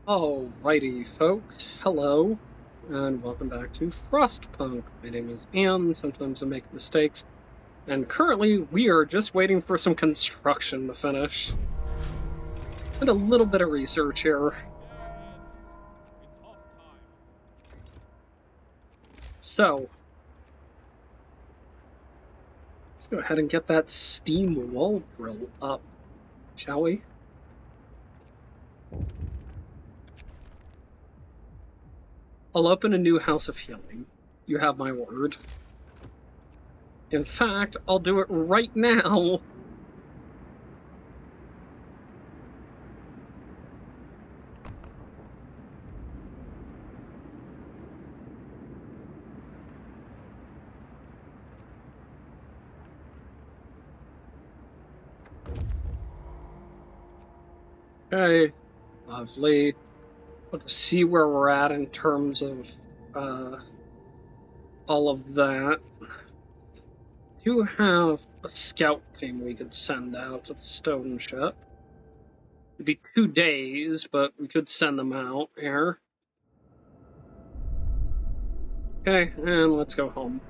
Alrighty, folks. Hello, and welcome back to Frostpunk. My name is Ian. Sometimes I make mistakes. And currently, we are just waiting for some construction to finish. And a little bit of research here. So, let's go ahead and get that steam wall drill up, shall we? I'll open a new house of healing. You have my word. In fact, I'll do it right now. Okay, lovely. Let's see where we're at in terms of all of that. Do have a scout team we could send out to the stone ship. It'd be 2 days, but we could send them out here. Okay, and let's go home.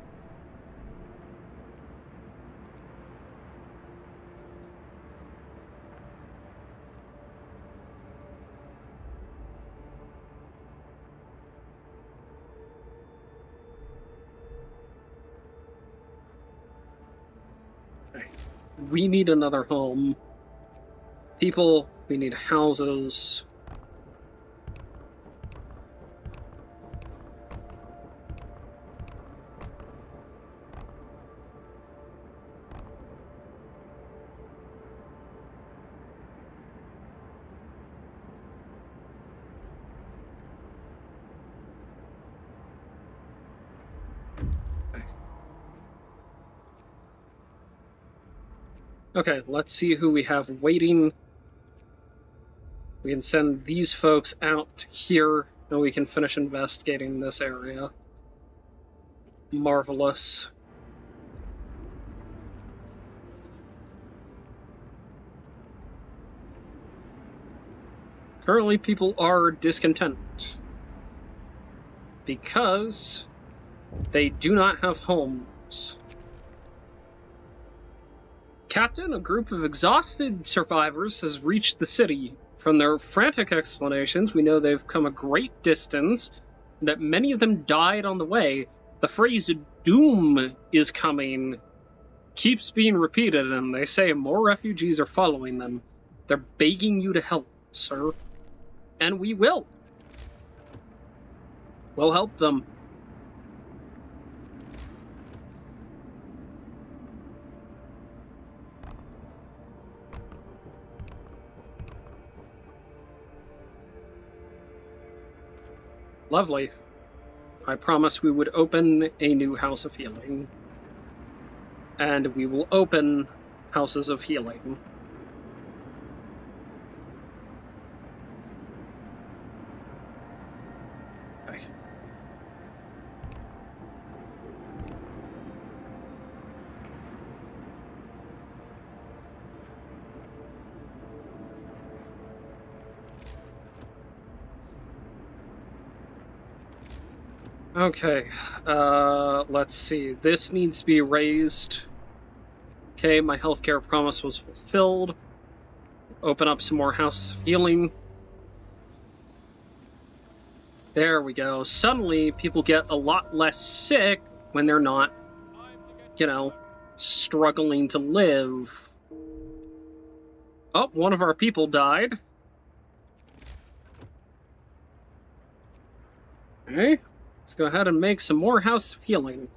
Okay. We need another home. People, we need houses. Okay, let's see who we have waiting. We can send these folks out here, and we can finish investigating this area. Marvelous. Currently, people are discontent because they do not have homes. Captain, a group of exhausted survivors has reached the city. From their frantic explanations, we know they've come a great distance, and that many of them died on the way. The phrase doom is coming keeps being repeated, and they say more refugees are following them. They're begging you to help, sir. And we will. We'll help them. Lovely. I promised we would open a new house of healing. And we will open houses of healing. Okay. Okay, let's see. This needs to be raised. Okay, my healthcare promise was fulfilled. Open up some more house healing. There we go. Suddenly, people get a lot less sick when they're not, struggling to live. Oh, one of our people died. Okay, let's go ahead and make some more house healing.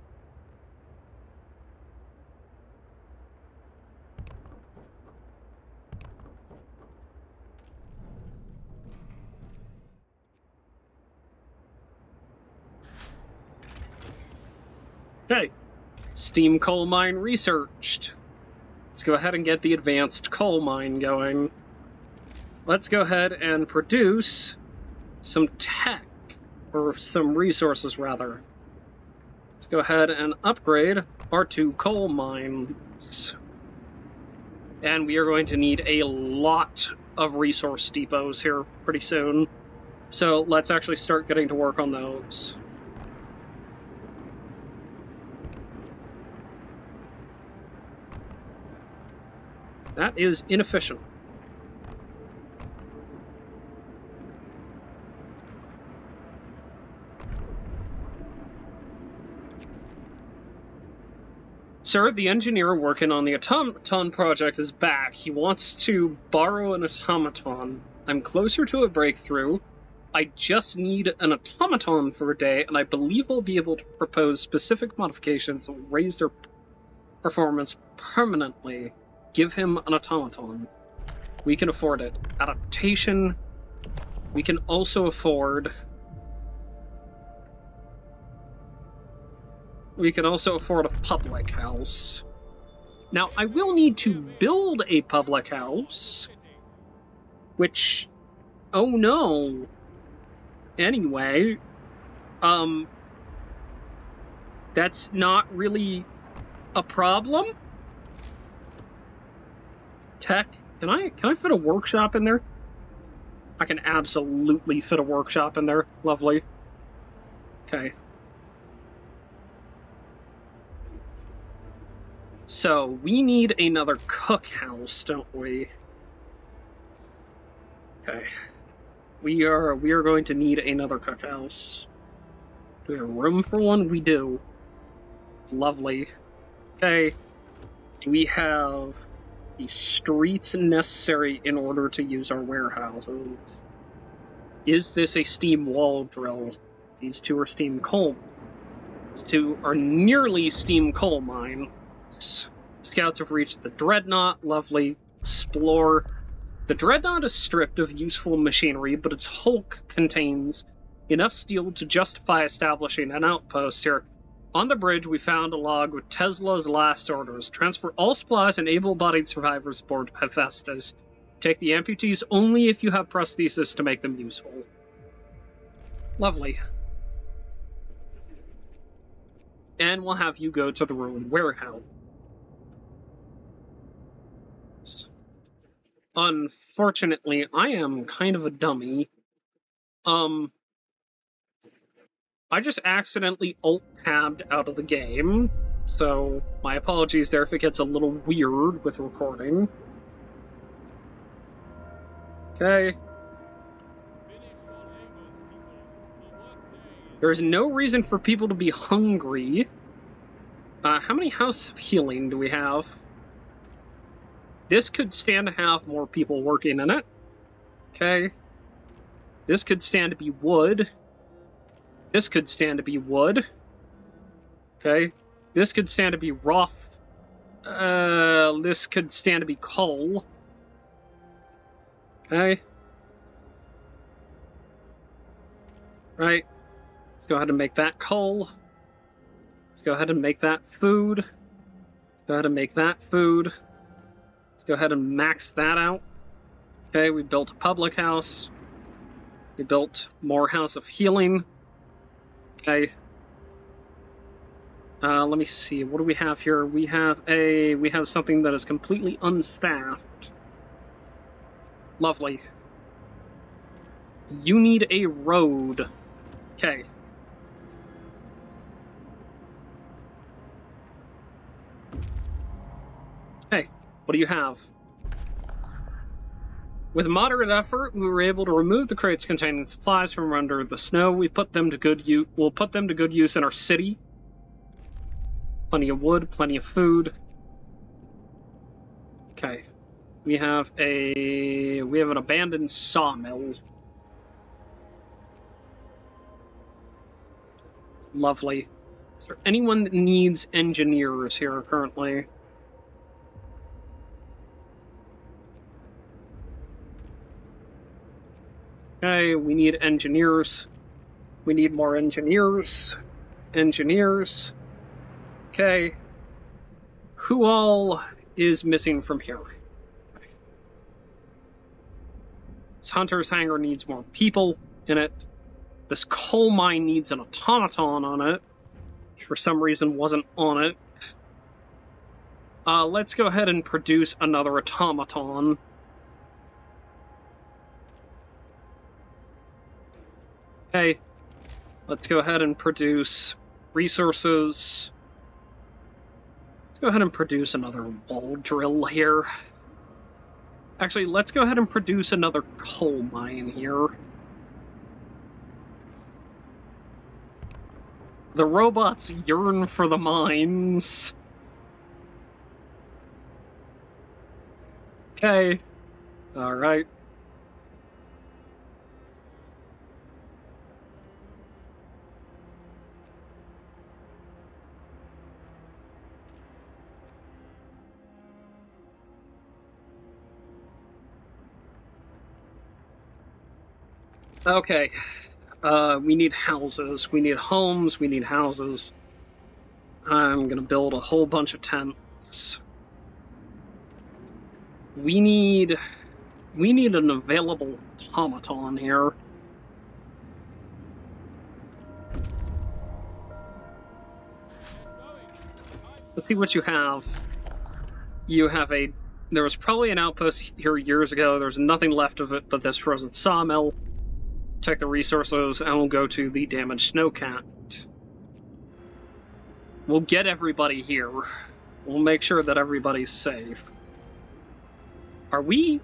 Okay, steam coal mine researched. Let's go ahead and get the advanced coal mine going. Let's go ahead and produce some tech, or some resources rather. Let's go ahead and upgrade our 2 coal mines. And we are going to need a lot of resource depots here pretty soon. So let's actually start getting to work on those. That is inefficient. Sir, the engineer working on the automaton project is back. He wants to borrow an automaton. I'm closer to a breakthrough. I just need an automaton for a day, and I believe I'll be able to propose specific modifications that will raise their performance permanently. Give him an automaton. We can afford it. Adaptation. We can also afford... We can also afford a public house. Now, I will need to build a public house, which... Oh no! Anyway, that's not really a problem? Tech, can I fit a workshop in there? I can absolutely fit a workshop in there. Lovely. Okay. So, we need another cookhouse, don't we? Okay. We are going to need another cookhouse. Do we have room for one? We do. Lovely. Okay. Do we have the streets necessary in order to use our warehouses? Is this a steam wall drill? These two are steam coal. These two are nearly steam coal mine. Scouts have reached the Dreadnought. Lovely. Explore. The Dreadnought is stripped of useful machinery, but its hulk contains enough steel to justify establishing an outpost here. On the bridge, we found a log with Tesla's last orders. Transfer all supplies and able-bodied survivors aboard Hephaestus. Take the amputees only if you have prosthesis to make them useful. Lovely. And we'll have you go to the ruined warehouse. Unfortunately, I am kind of a dummy. I just accidentally alt-tabbed out of the game, so my apologies there if it gets a little weird with recording. Okay. There's no reason for people to be hungry. How many House of Healing do we have? This could stand to have more people working in it. Okay. This could stand to be wood. This could stand to be wood. Okay. This could stand to be rough. This could stand to be coal. Okay. Right. Let's go ahead and make that coal. Let's go ahead and make that food. Let's go ahead and make that food. Let's go ahead and max that out. Okay, we built a public house. We built more House of Healing. Okay. Let me see. What do we have here? We have something that is completely unstaffed. Lovely. You need a road. Okay. Okay, what do you have? With moderate effort, we were able to remove the crates containing supplies from under the snow. We'll put them to good use in our city. Plenty of wood, plenty of food. Okay. We have an abandoned sawmill. Lovely. Is there anyone that needs engineers here currently? Okay, we need engineers. We need more engineers. Engineers. Okay. Who all is missing from here? This hunter's hangar needs more people in it. This coal mine needs an automaton on it, which for some reason wasn't on it. Let's go ahead and produce another automaton. Okay, let's go ahead and produce resources. Let's go ahead and produce another wall drill here. Actually, let's go ahead and produce another coal mine here. The robots yearn for the mines. Okay. Alright. Okay. We need houses. We need homes. We need houses. I'm gonna build a whole bunch of tents. We need an available automaton here. Let's see what you have. You have there was probably an outpost here years ago. There's nothing left of it but this frozen sawmill. Check the resources, and we'll go to the damaged snowcat. We'll get everybody here. We'll make sure that everybody's safe. Are we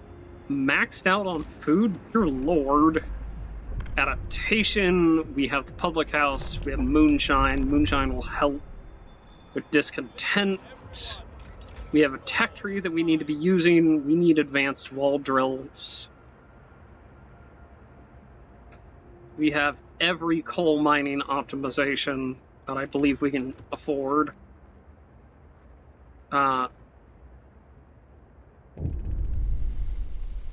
maxed out on food? Dear Lord. Adaptation, we have the public house, we have moonshine. Moonshine will help with discontent. We have a tech tree that we need to be using. We need advanced wall drills. We have every coal mining optimization that I believe we can afford. A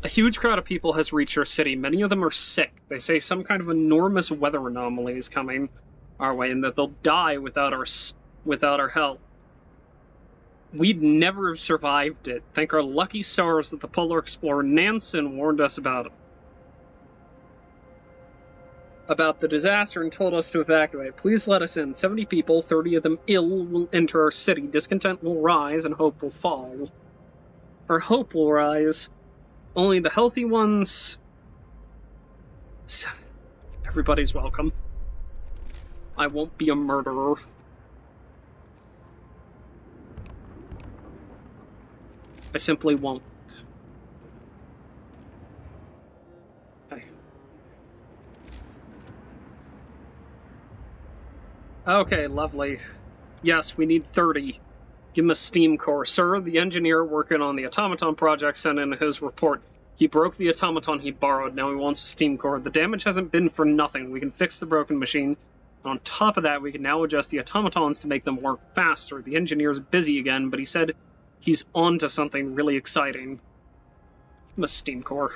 huge crowd of people has reached our city. Many of them are sick. They say some kind of enormous weather anomaly is coming our way and that they'll die without our help. We'd never have survived it. Thank our lucky stars that the polar explorer Nansen warned us about the disaster and told us to evacuate. Please let us in. 70 people, 30 of them ill, will enter our city. Discontent will rise and hope will fall. Or hope will rise. Only the healthy ones... Everybody's welcome. I won't be a murderer. I simply won't. Okay. Okay, lovely. Yes, we need 30. Give him a steam core. Sir, the engineer working on the automaton project sent in his report. He broke the automaton he borrowed. Now he wants a steam core. The damage hasn't been for nothing. We can fix the broken machine. And on top of that, we can now adjust the automatons to make them work faster. The engineer's busy again, but he said he's on to something really exciting. Give him a steam core.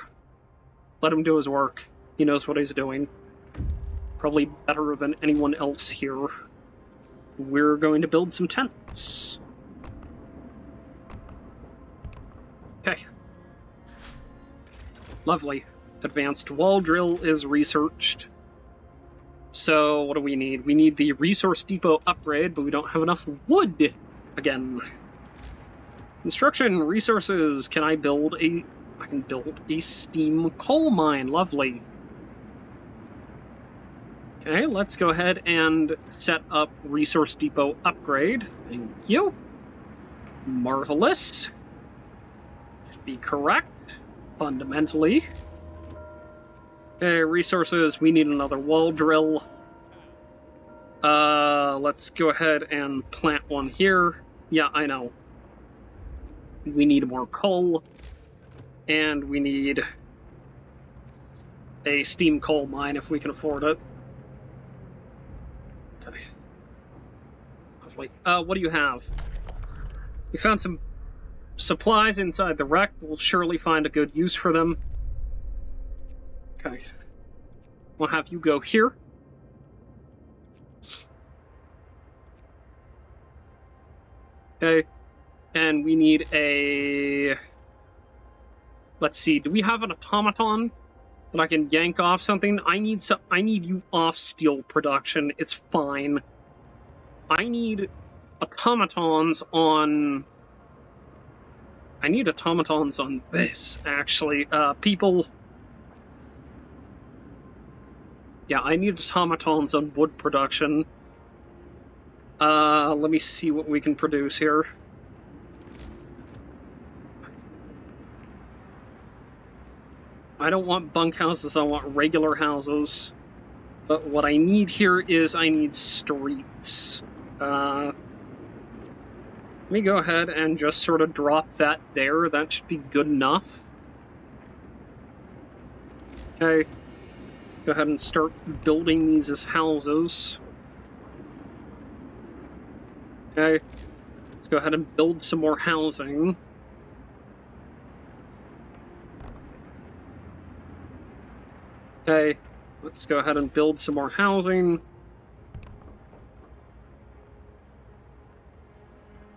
Let him do his work. He knows what he's doing. Probably better than anyone else here. We're going to build some tents. Okay. Lovely. Advanced wall drill is researched. So, what do we need? We need the resource depot upgrade, but we don't have enough wood again. Construction resources. Can I build I can build a steam coal mine. Lovely. Okay, let's go ahead and set up resource depot upgrade. Thank you. Marvelous. Should be correct, fundamentally. Okay, resources. We need another wall drill. Let's go ahead and plant one here. Yeah, I know. We need more coal. And we need a steam coal mine if we can afford it. Okay. Lovely. What do you have? We found some supplies inside the wreck. We'll surely find a good use for them. Okay. We'll have you go here. Okay. And we need a... Let's see. Do we have an automaton that I can yank off something? I need you off steel production. It's fine. I need automatons on... I need automatons on this, actually. People... Yeah, I need automatons on wood production. Let me see what we can produce here. I don't want bunkhouses, I want regular houses. But what I need here is I need streets. Let me go ahead and just sort of drop that there. That should be good enough. Okay. Let's go ahead and start building these as houses. Okay. Let's go ahead and build some more housing. Okay. Let's go ahead and build some more housing.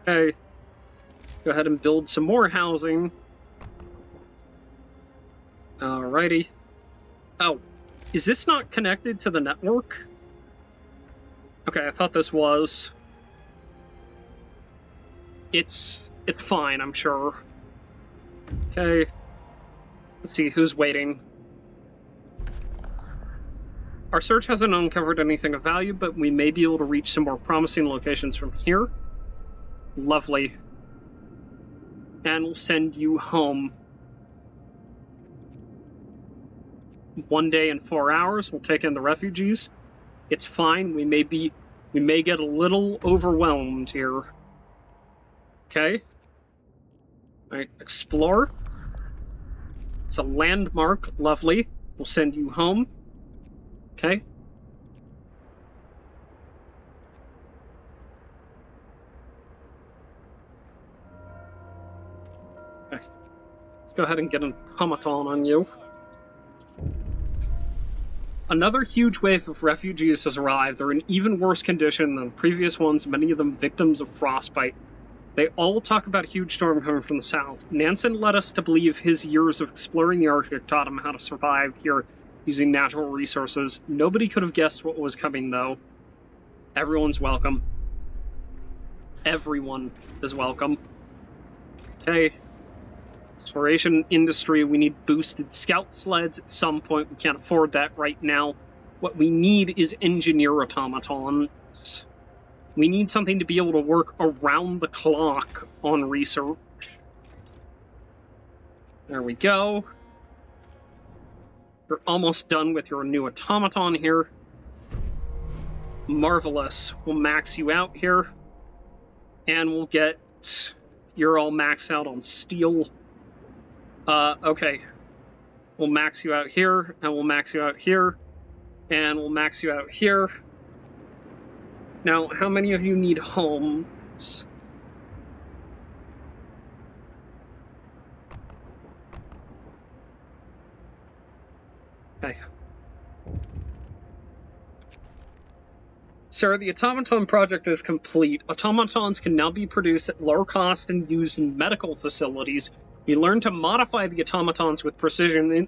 Okay. Let's go ahead and build some more housing. Alrighty. Oh, is this not connected to the network? Okay, I thought this was. It's fine, I'm sure. Okay. Let's see, who's waiting? Our search hasn't uncovered anything of value, but we may be able to reach some more promising locations from here. Lovely. And we'll send you home. 1 day and 4 hours, we'll take in the refugees. It's fine, we may get a little overwhelmed here. Okay. Alright, explore. It's a landmark, lovely. We'll send you home. Okay. Okay. Let's go ahead and get an automaton on you. Another huge wave of refugees has arrived. They're in even worse condition than previous ones, many of them victims of frostbite. They all talk about a huge storm coming from the south. Nansen led us to believe his years of exploring the Arctic taught him how to survive here using natural resources. Nobody could have guessed what was coming, though. Everyone's welcome. Everyone is welcome. Okay. Exploration industry, we need boosted scout sleds at some point. We can't afford that right now. What we need is engineer automatons. We need something to be able to work around the clock on research. There we go. You're almost done with your new automaton here. Marvelous. We'll max you out here. And we'll get... You're all maxed out on steel. Okay. We'll max you out here, and we'll max you out here, and we'll max you out here. Now, how many of you need homes? Okay. Sir, the automaton project is complete. Automatons can now be produced at lower cost and used in medical facilities. We learned to modify the automatons with precision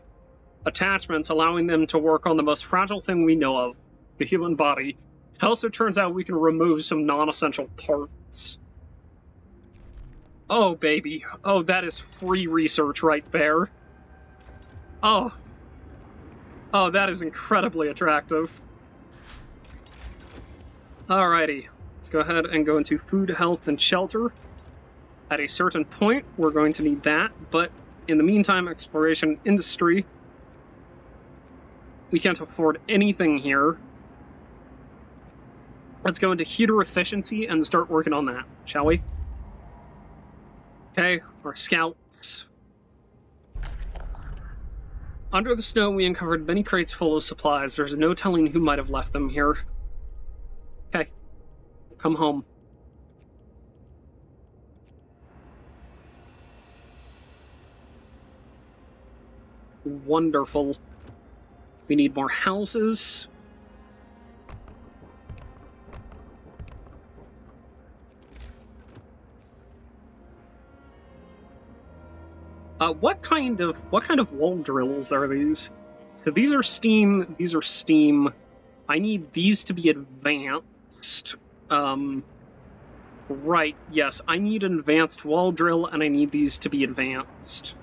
attachments, allowing them to work on the most fragile thing we know of, the human body. It also turns out we can remove some non-essential parts. Oh, baby. Oh, that is free research right there. Oh. Oh, that is incredibly attractive. Alrighty. Let's go ahead and go into food, health, and shelter. At a certain point, we're going to need that, but in the meantime, exploration industry. We can't afford anything here. Let's go into heater efficiency and start working on that, shall we? Okay, our scouts. Under the snow, we uncovered many crates full of supplies. There's no telling who might have left them here. Okay, come home. Wonderful. We need more houses. What kind of wall drills are these? So these are steam. These are steam. I need these to be advanced. Right. Yes, I need an advanced wall drill, and I need these to be advanced.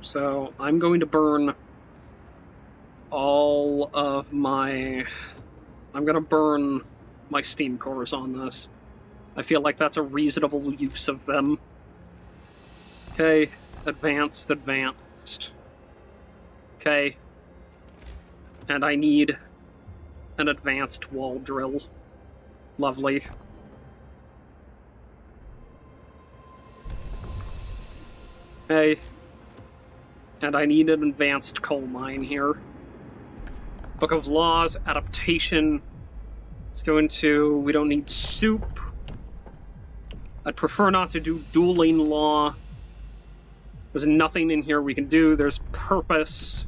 So I'm going to burn all of my... I'm gonna burn my steam cores on this. I feel like that's a reasonable use of them. Okay, advanced. Okay. And I need an advanced wall drill. Lovely. Okay. And I need an advanced coal mine here. Book of Laws, adaptation. Let's go into... we don't need soup. I'd prefer not to do dueling law. There's nothing in here we can do. There's purpose.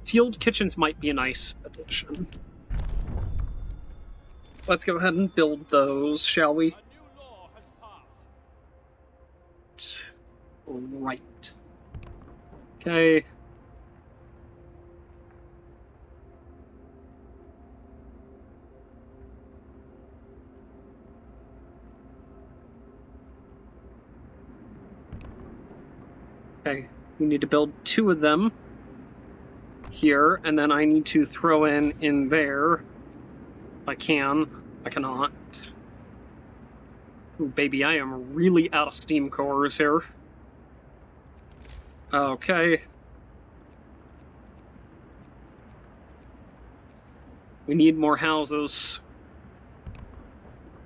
Field kitchens might be a nice addition. Let's go ahead and build those, shall we? Right. Okay. Okay, we need to build 2 of them here, and then I need to throw in there. If I can. I cannot. Ooh, baby, I am really out of steam cores here. Okay. We need more houses.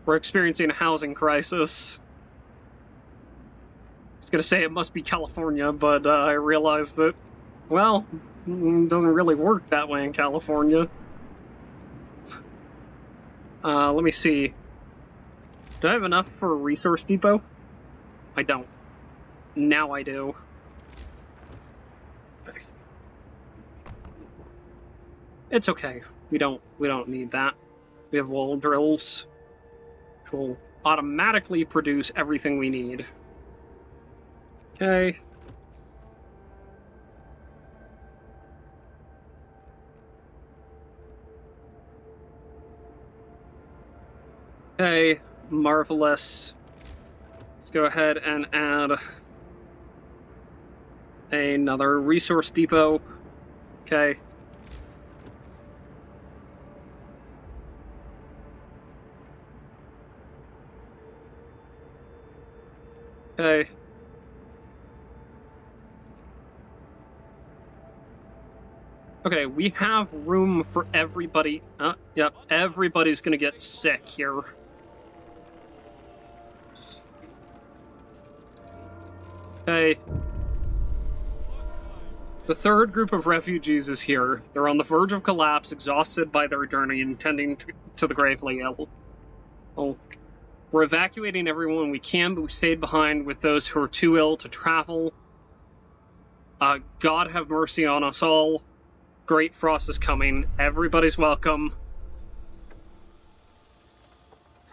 We're experiencing a housing crisis. I was gonna say it must be California, but I realized that, well, it doesn't really work that way in California. Let me see. Do I have enough for a resource depot? I don't. Now I do. It's okay. We don't need that. We have wall drills, which will automatically produce everything we need. Okay. Okay, marvelous. Let's go ahead and add another resource depot. Okay. Okay. Okay, we have room for everybody. Yep, everybody's gonna get sick here. Okay. The 3rd group of refugees is here. They're on the verge of collapse, exhausted by their journey, and tending to the gravely ill. Oh. We're evacuating everyone we can, but we stayed behind with those who are too ill to travel. God have mercy on us all. Great Frost is coming. Everybody's welcome.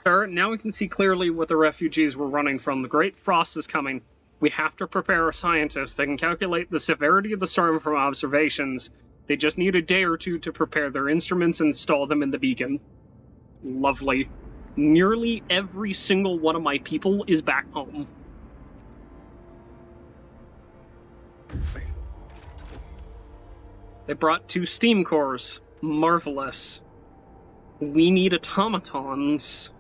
Sir, now we can see clearly what the refugees were running from. The Great Frost is coming. We have to prepare our scientists. They can calculate the severity of the storm from observations. They just need a day or 2 to prepare their instruments and install them in the beacon. Lovely. Nearly every single one of my people is back home. They brought 2 steam cores. Marvelous. We need automatons.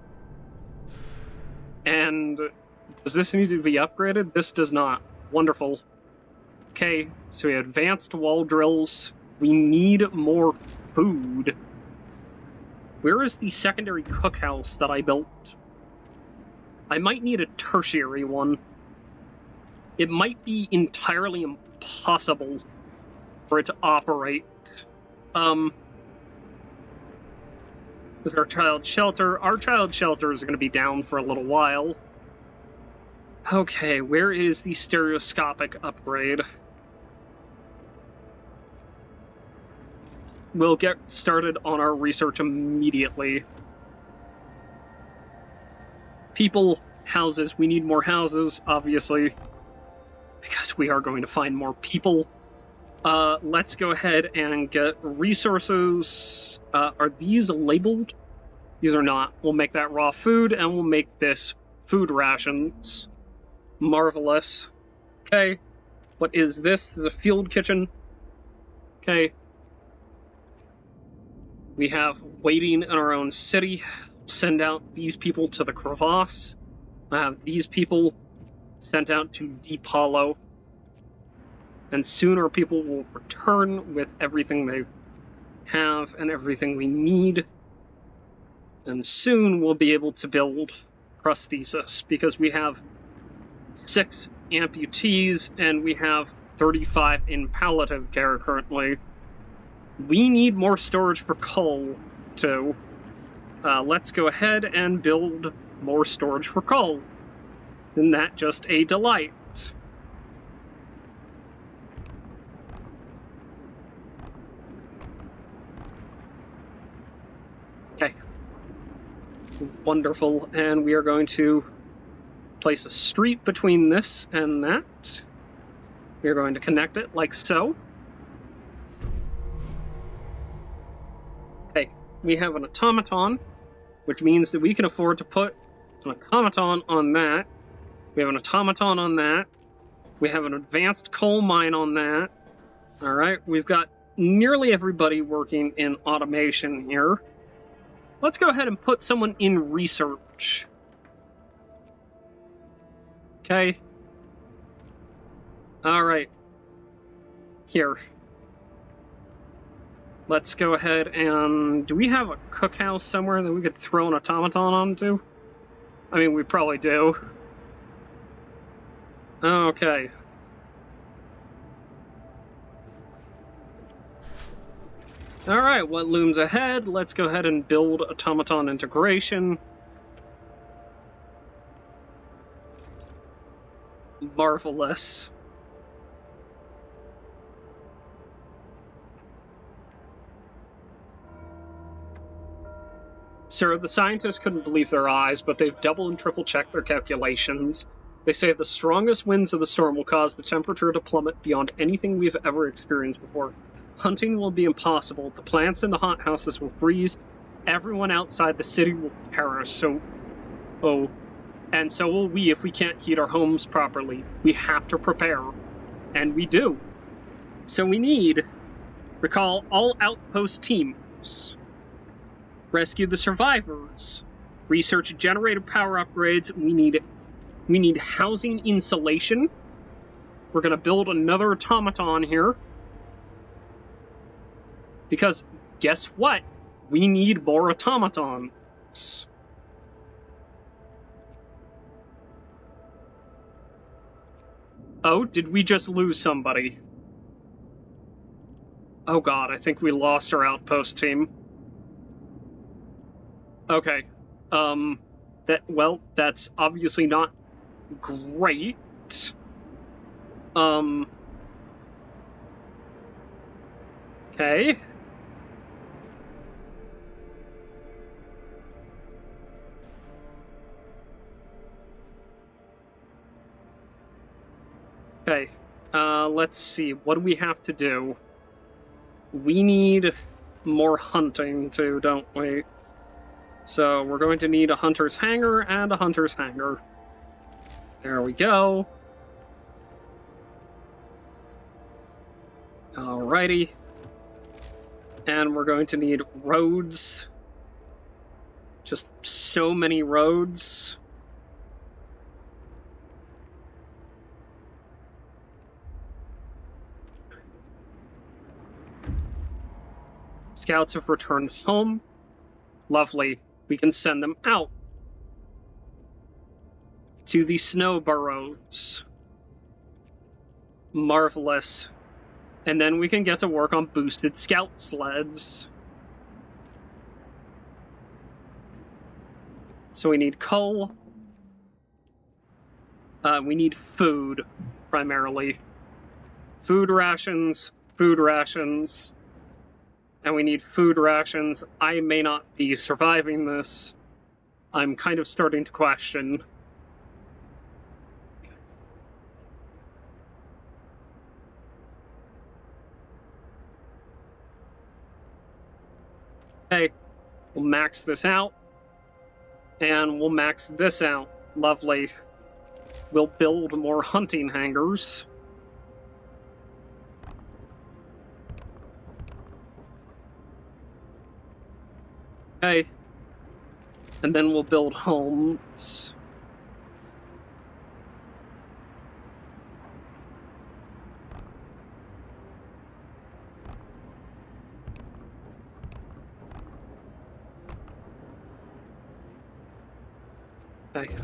And does this need to be upgraded? This does not. Wonderful. Okay, so we have advanced wall drills. We need more food. Where is the secondary cookhouse that I built? I might need a tertiary one. It might be entirely impossible for it to operate. With our child shelter is going to be down for a little while. Okay, where is the stereoscopic upgrade? We'll get started on our research immediately. People, houses. We need more houses, obviously, because we are going to find more people. Let's go ahead and get resources. Are these labeled? These are not. We'll make that raw food, and we'll make this food rations. Marvelous. Okay. What is this? This is a field kitchen. Okay. We have waiting in our own city. Send out these people to the crevasse. I have these people sent out to Deep Hollow. And soon our people will return with everything they have and everything we need. And soon we'll be able to build prosthesis, because we have 6 amputees and we have 35 in palliative care currently. We need more storage for coal, too. Let's go ahead and build more storage for coal. Isn't that just a delight? Okay. Wonderful. And we are going to place a street between this and that. We are going to connect it like so. Okay, we have an automaton, which means that we can afford to put an automaton on that. We have an automaton on that. We have an advanced coal mine on that. All right, we've got nearly everybody working in automation here. Let's go ahead and put someone in research. Okay. All right. Here. Let's go ahead and... Do we have a cookhouse somewhere that we could throw an automaton onto? I mean, we probably do. Okay. Alright, what looms ahead? Let's go ahead and build automaton integration. Marvelous. Sir, the scientists couldn't believe their eyes, but they've double and triple checked their calculations. They say the strongest winds of the storm will cause the temperature to plummet beyond anything we've ever experienced before. Hunting will be impossible. The plants in the hothouses will freeze. Everyone outside the city will perish. And so will we if we can't heat our homes properly. We have to prepare. And we do. So we need... Recall all outpost teams. Rescue the survivors. Research generator power upgrades. We need housing insulation. We're going to build another automaton here. Because, guess what? We need more automatons. Oh, did we just lose somebody? Oh god, I think we lost our outpost team. Okay. That's obviously not great. Okay. Okay, let's see. What do we have to do? We need more hunting too, don't we? So we're going to need a hunter's hangar and a hunter's hangar. There we go. Alrighty. And we're going to need roads. Just so many roads. Scouts have returned home. Lovely. We can send them out to the snow burrows. Marvelous. And then we can get to work on boosted scout sleds. So we need coal. We need food, primarily. Food rations, food rations. And we need food rations. I may not be surviving this. I'm kind of starting to question. Okay, we'll max this out. And we'll max this out. Lovely. We'll build more hunting hangars. Okay. And then we'll build homes. Okay.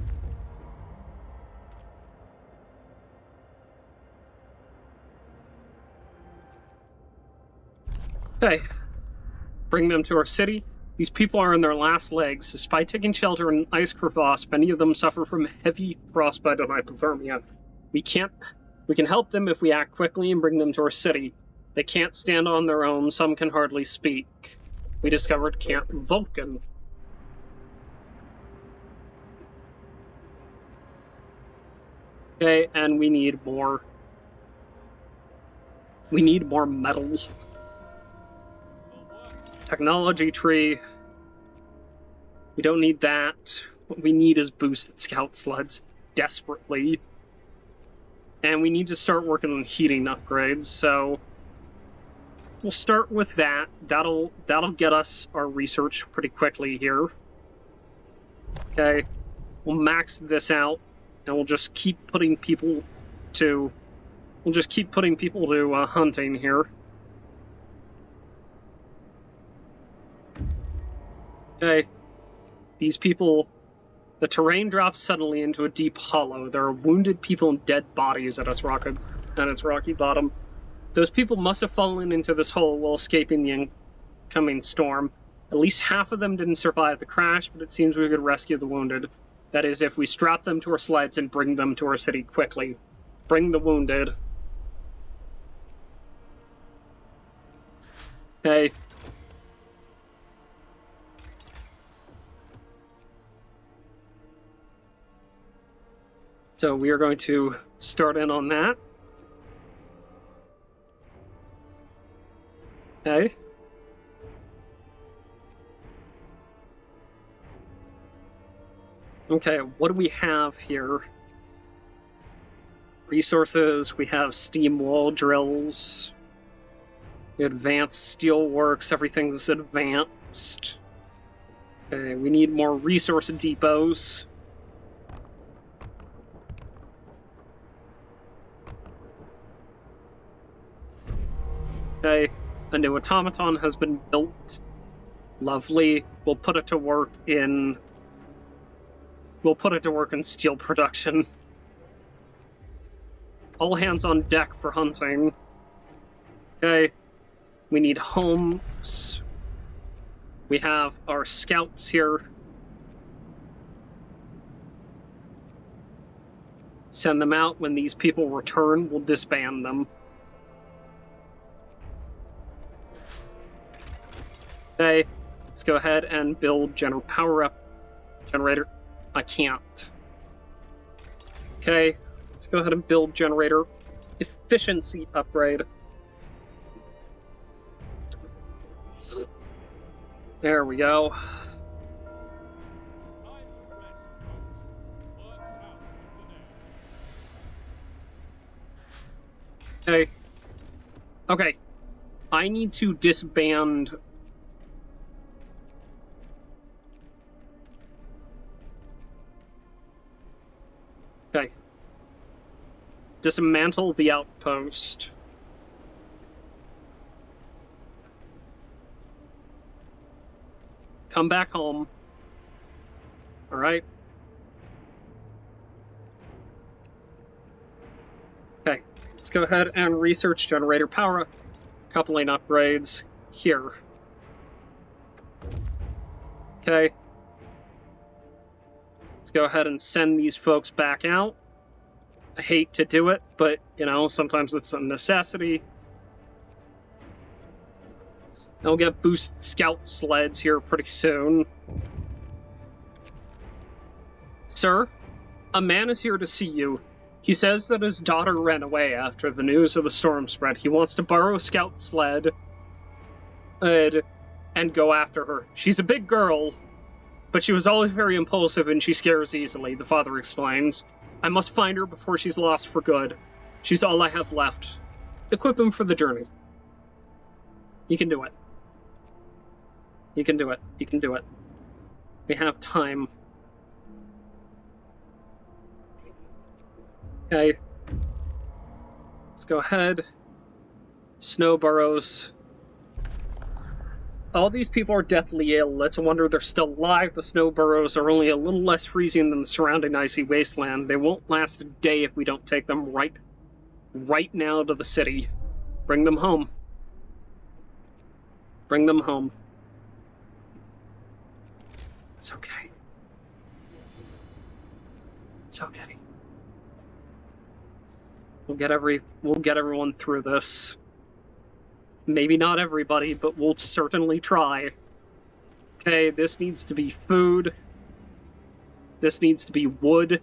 Okay. Bring them to our city. These people are in their last legs. Despite taking shelter in an ice crevasse, many of them suffer from heavy frostbite and hypothermia. We can help them if we act quickly and bring them to our city. They can't stand on their own. Some can hardly speak. We discovered Camp Vulcan. Okay, and we need more. We need more metal. Technology tree. We don't need that. What we need is boosted scout sleds desperately. And we need to start working on heating upgrades, so we'll start with that. That'll get us our research pretty quickly here. Okay. We'll max this out, and we'll just keep putting people to hunting here. Okay. These people, the terrain drops suddenly into a deep hollow. There are wounded people and dead bodies at its rocky bottom. Those people must have fallen into this hole while escaping the incoming storm. At least half of them didn't survive the crash, but it seems we could rescue the wounded. That is, if we strap them to our sleds and bring them to our city quickly. Bring the wounded. Okay. So we are going to start in on that. Okay. Okay, what do we have here? Resources, we have steam wall drills, advanced steelworks, everything's advanced. Okay, we need more resource depots. Okay, a new automaton has been built. Lovely. We'll put it to work in steel production. All hands on deck for hunting. Okay. We need homes. We have our scouts here. Send them out. When these people return, we'll disband them. Okay. Let's go ahead and build general power-up generator. I can't. Okay, let's go ahead and build generator efficiency upgrade. There we go. Okay. Okay. I need to disband. Okay. Dismantle the outpost. Come back home. Alright. Okay. Let's go ahead and research generator power coupling upgrades here. Okay. Let's go ahead and send these folks back out. I hate to do it, but, you know, sometimes it's a necessity. I'll get boost scout sleds here pretty soon. Sir, a man is here to see you. He says that his daughter ran away after the news of the storm spread. He wants to borrow a scout sled and go after her. She's a big girl, but she was always very impulsive and she scares easily, the father explains. I must find her before she's lost for good. She's all I have left. Equip him for the journey. You can do it. You can do it. You can do it. We have time. Okay. Let's go ahead. Snow burrows. All these people are deathly ill. It's a wonder they're still alive. The snow burrows are only a little less freezing than the surrounding icy wasteland. They won't last a day if we don't take them right now to the city. Bring them home. Bring them home. It's okay. It's okay. We'll get everyone through this. Maybe not everybody, but we'll certainly try. Okay, this needs to be food. This needs to be wood.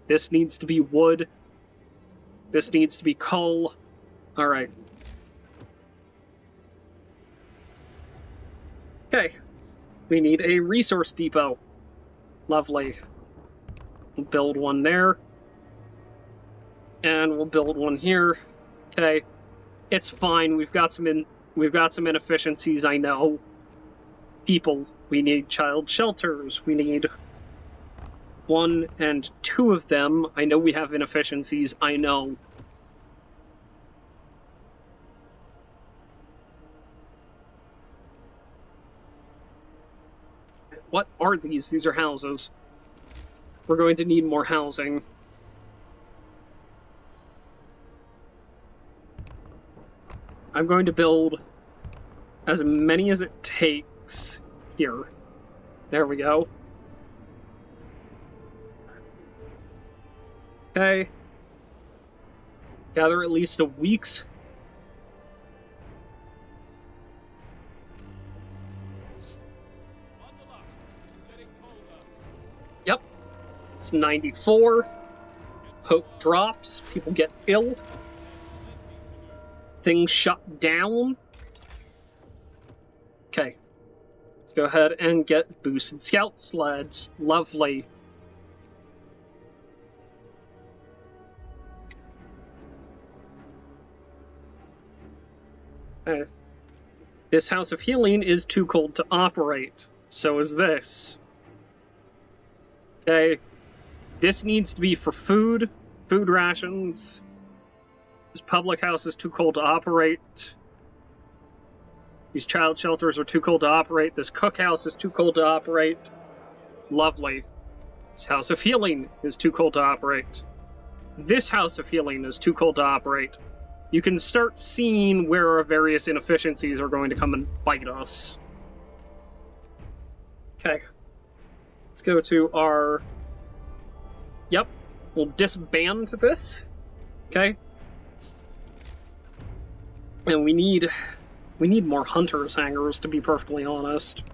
This needs to be wood. This needs to be coal. Alright. Okay. We need a resource depot. Lovely. We'll build one there. And we'll build one here. Okay. It's fine. We've got some inefficiencies, I know. People. We need child shelters. We need 1 and 2 of them. I know we have inefficiencies. I know. What are these? These are houses. We're going to need more housing. I'm going to build as many as it takes here. There we go. Okay. Gather at least a week's. Yep. It's 94. Hope drops. People get ill. Things shut down. Okay. Let's go ahead and get boosted scout sleds. Lovely. Okay. This House of Healing is too cold to operate. So is this. Okay. This needs to be for food. Food rations. This public house is too cold to operate. These child shelters are too cold to operate. This cookhouse is too cold to operate. Lovely. This House of Healing is too cold to operate. This House of Healing is too cold to operate. You can start seeing where our various inefficiencies are going to come and bite us. Okay. Let's go to our... Yep. We'll disband this. Okay. And we need more hunters hangers, to be perfectly honest.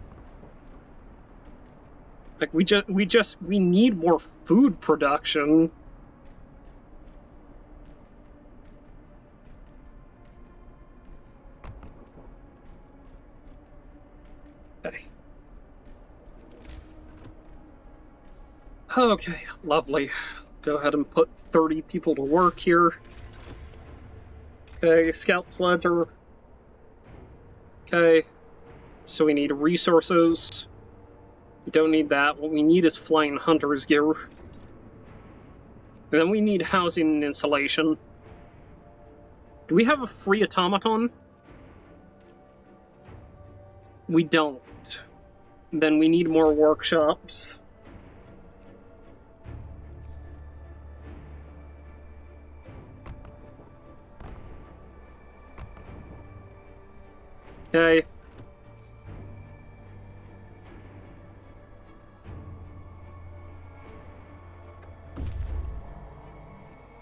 Like we need more food production. Okay. Okay, lovely. Go ahead and put 30 people to work here. Okay, scout sleds are... Okay, so we need resources. We don't need that. What we need is flying hunter's gear. And then we need housing and insulation. Do we have a free automaton? We don't. Then we need more workshops. Okay.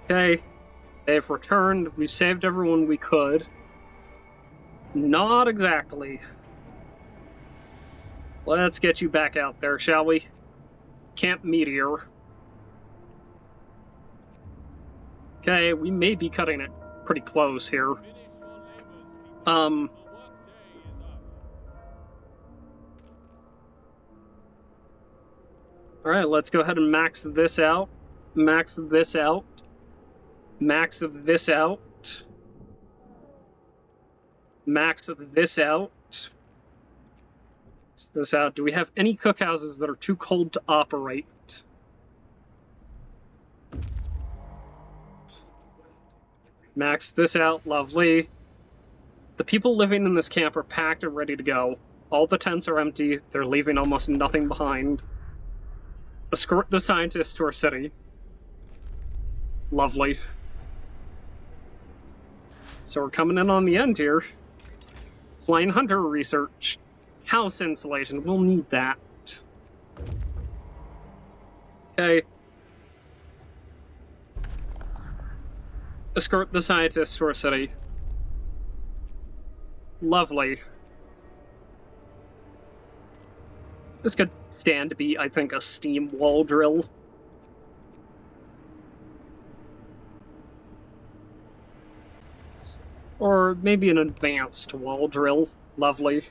Okay. They've returned. We saved everyone we could. Not exactly. Let's get you back out there, shall we? Camp Meteor. Okay, we may be cutting it pretty close here. Alright, let's go ahead and max this out. Max this out. Max this out. Max this out. this out. Do we have any cookhouses that are too cold to operate? Max this out. Lovely. The people living in this camp are packed and ready to go. All the tents are empty. They're leaving almost nothing behind. Escort the scientists to our city. Lovely. So we're coming in on the end here. Flying hunter research. House insulation. We'll need that. Okay. Escort the scientists to our city. Lovely. This could stand to be, I think, a steam wall drill. Or maybe an advanced wall drill. Lovely.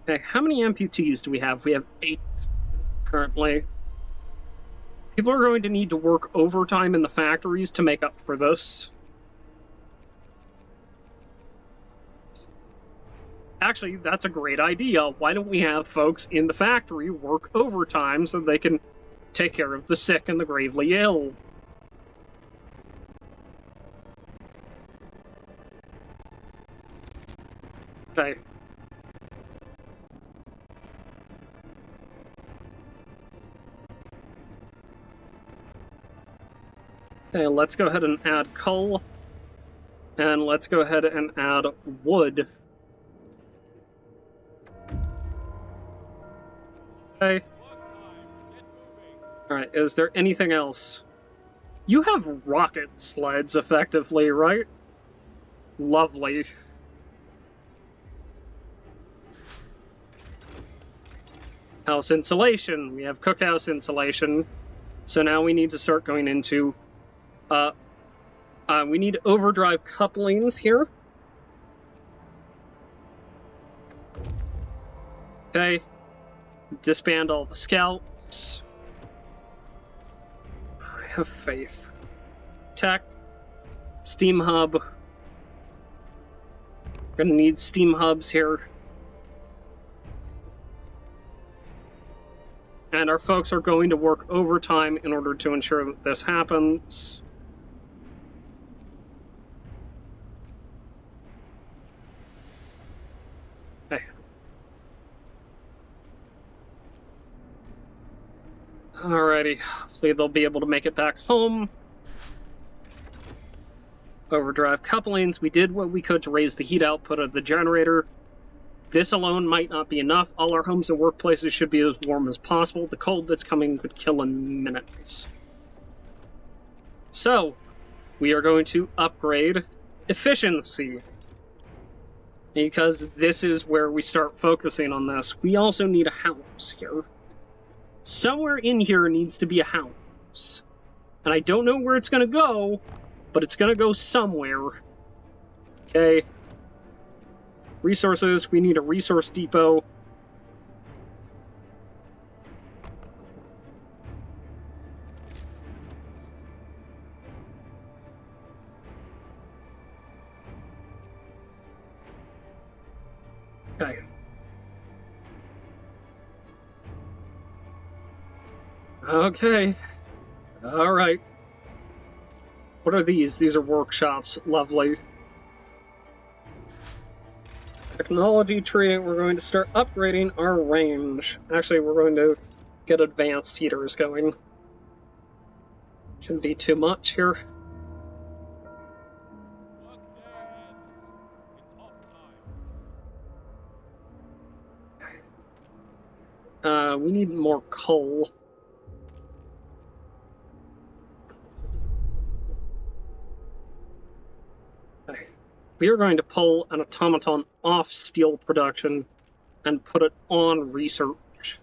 Okay, how many amputees do we have? We have 8 currently. People are going to need to work overtime in the factories to make up for this. Actually, that's a great idea. Why don't we have folks in the factory work overtime so they can take care of the sick and the gravely ill? Okay. Okay, let's go ahead and add coal. And let's go ahead and add wood. Okay. Alright, is there anything else? You have rocket sleds, effectively, right? Lovely. House insulation. We have cookhouse insulation. So now we need to start going into... we need overdrive couplings here. Okay. Disband all the scouts. I have faith. Tech. Steam hub. We're gonna need steam hubs here. And our folks are going to work overtime in order to ensure that this happens. Okay. Alrighty, hopefully they'll be able to make it back home. Overdrive couplings. We did what we could to raise the heat output of the generator. This alone might not be enough. All our homes and workplaces should be as warm as possible. The cold that's coming could kill in minutes. So, we are going to upgrade efficiency. Because this is where we start focusing on this. We also need a house here. Somewhere in here needs to be a house. And I don't know where it's going to go, but it's going to go somewhere. Okay. Resources, we need a resource depot. Okay. Okay. All right. What are these? These are workshops. Lovely. Technology tree, we're going to start upgrading our range. Actually, we're going to get advanced heaters going. Shouldn't be too much here. We need more coal. Okay. We are going to pull an automaton off steel production and put it on research.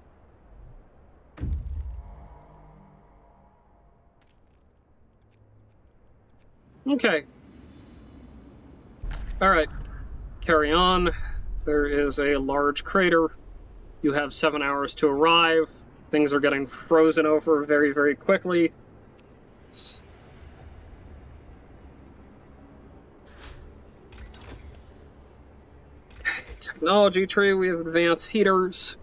Okay. Alright. Carry on. There is a large crater. You have 7 hours to arrive. Things are getting frozen over very, very quickly. technology tree, we have advanced heaters.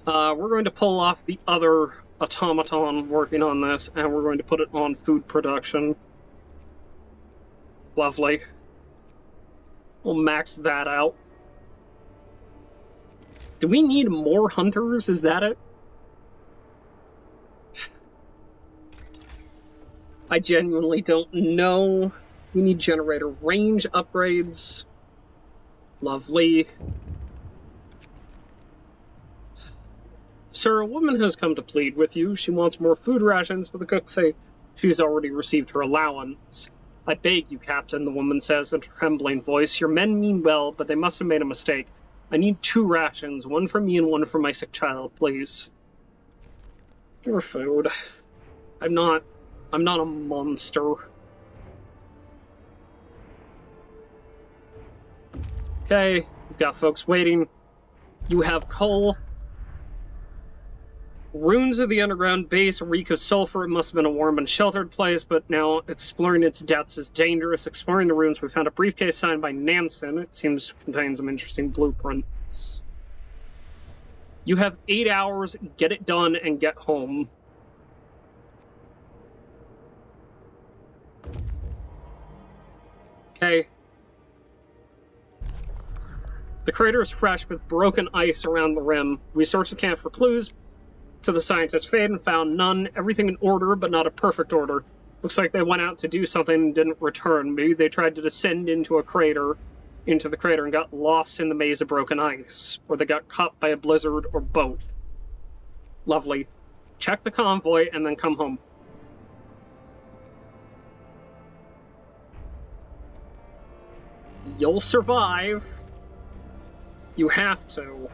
We're going to pull off the other automaton working on this, and we're going to put it on food production. Lovely. We'll max that out. Do we need more hunters? Is that it? I genuinely don't know. We need generator range upgrades. Lovely. Sir, a woman has come to plead with you. She wants more food rations, but the cooks say she's already received her allowance. I beg you, Captain, the woman says in a trembling voice. Your men mean well, but they must have made a mistake. I need 2 rations, one for me and one for my sick child, please. Give her food. I'm not a monster. Okay, we've got folks waiting. You have coal. Ruins of the underground base reek of sulfur. It must have been a warm and sheltered place, but now exploring its depths is dangerous. Exploring the ruins, we found a briefcase signed by Nansen. It seems to contain some interesting blueprints. You have 8 hours. Get it done and get home. Okay. The crater is fresh with broken ice around the rim. We searched the camp for clues. To the scientists' fate and found none. Everything in order, but not a perfect order. Looks like they went out to do something and didn't return. Maybe they tried to descend into the crater and got lost in the maze of broken ice. Or they got caught by a blizzard, or both. Lovely. Check the convoy and then come home. You'll survive. You have to.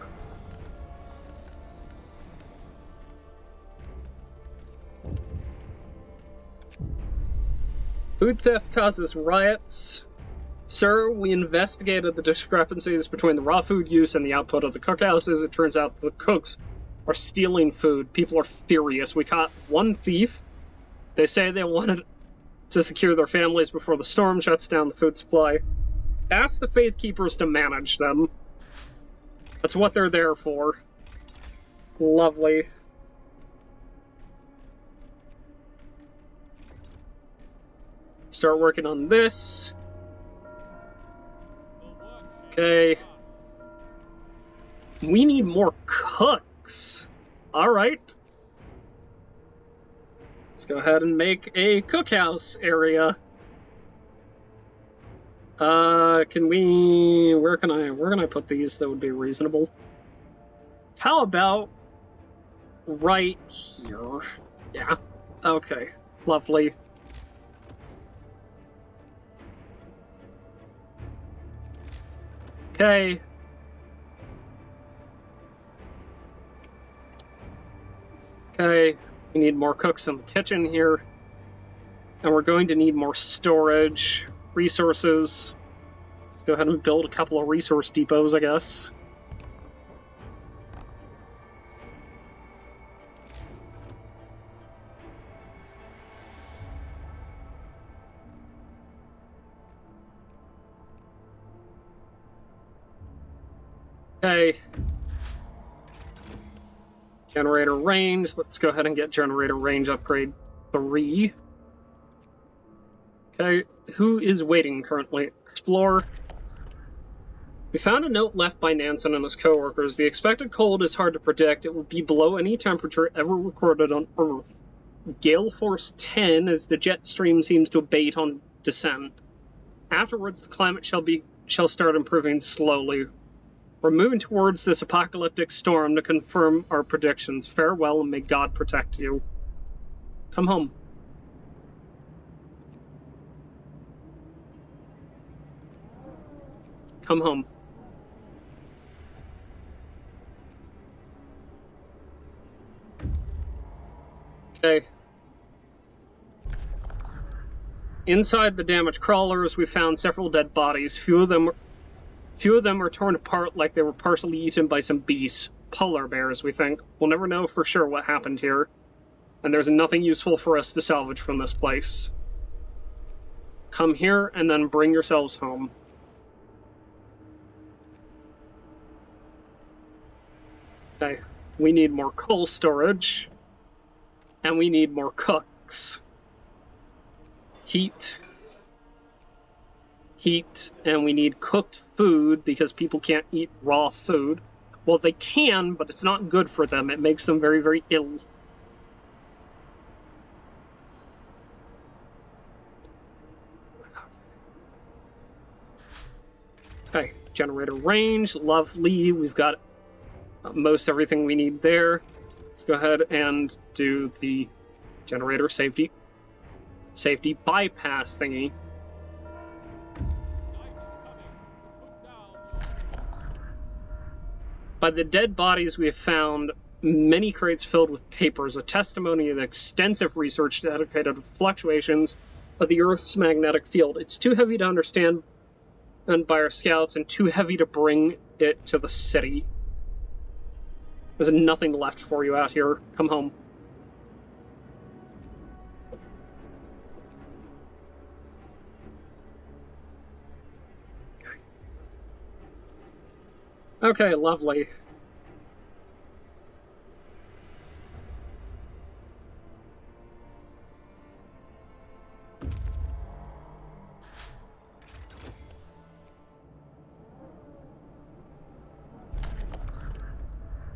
Food theft causes riots. Sir, we investigated the discrepancies between the raw food use and the output of the cookhouses. It turns out the cooks are stealing food. People are furious. We caught one thief. They say they wanted to secure their families before the storm shuts down the food supply. Ask the Faith Keepers to manage them. That's what they're there for. Lovely. Start working on this. Okay. We need more cooks. Alright. Let's go ahead and make a cookhouse area. Can we... Where can I put these that would be reasonable? How about right here? Yeah. Okay. Lovely. Okay. Okay, we need more cooks in the kitchen here. And we're going to need more storage, resources. Let's go ahead and build a couple of resource depots, I guess. Okay. Generator range. Let's go ahead and get generator range upgrade 3. Okay. Who is waiting currently? Explore. We found a note left by Nansen and his co-workers. The expected cold is hard to predict. It will be below any temperature ever recorded on Earth. Gale force 10 as the jet stream seems to abate on descent. Afterwards, the climate shall start improving slowly. We're moving towards this apocalyptic storm to confirm our predictions. Farewell, and may God protect you. Come home. Come home. Okay. Inside the damaged crawlers, we found several dead bodies. Few of them are torn apart like they were partially eaten by some beasts. Polar bears, we think. We'll never know for sure what happened here. And there's nothing useful for us to salvage from this place. Come here and then bring yourselves home. Okay, we need more coal storage, and we need more cooks. Heat, and we need cooked food because people can't eat raw food. Well, they can, but it's not good for them. It makes them very, very ill. Okay, generator range, lovely. We've got most everything we need there. Let's go ahead and do the generator safety bypass thingy. By the dead bodies we have found many crates filled with papers, a testimony of extensive research dedicated to fluctuations of the Earth's magnetic field. It's too heavy to understand by our scouts and too heavy to bring it to the city. There's nothing left for you out here. Come home. Okay, lovely.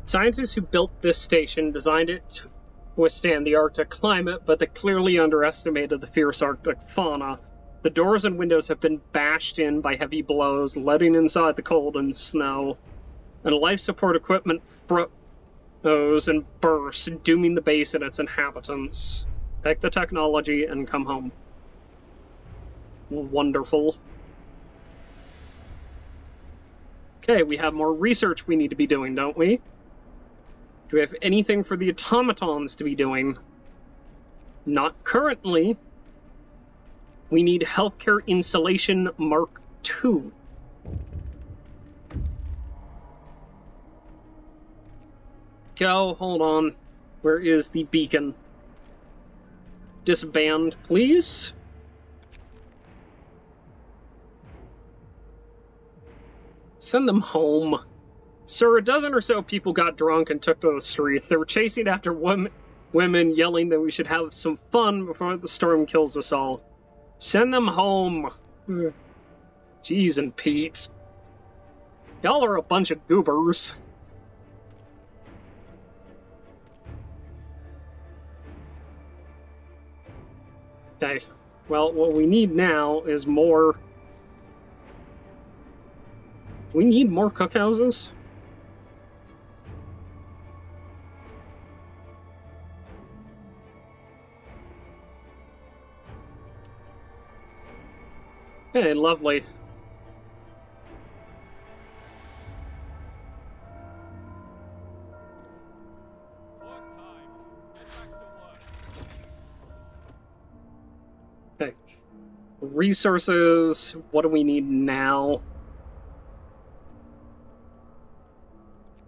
Scientists who built this station designed it to withstand the Arctic climate, but they clearly underestimated the fierce Arctic fauna. The doors and windows have been bashed in by heavy blows, letting inside the cold and snow. And life support equipment froze and burst, dooming the base and its inhabitants. Take the technology and come home. Wonderful. Okay, we have more research we need to be doing, don't we? Do we have anything for the automatons to be doing? Not currently. We need healthcare insulation Mark II. Go, hold on. Where is the beacon? Disband, please. Send them home. Sir, a dozen or so people got drunk and took to the streets. They were chasing after women, yelling that we should have some fun before the storm kills us all. Send them home. Jeez and Pete. Y'all are a bunch of goobers. Okay, well, what we need now is more... We need more cookhouses? Hey, lovely. Okay. Resources, what do we need now?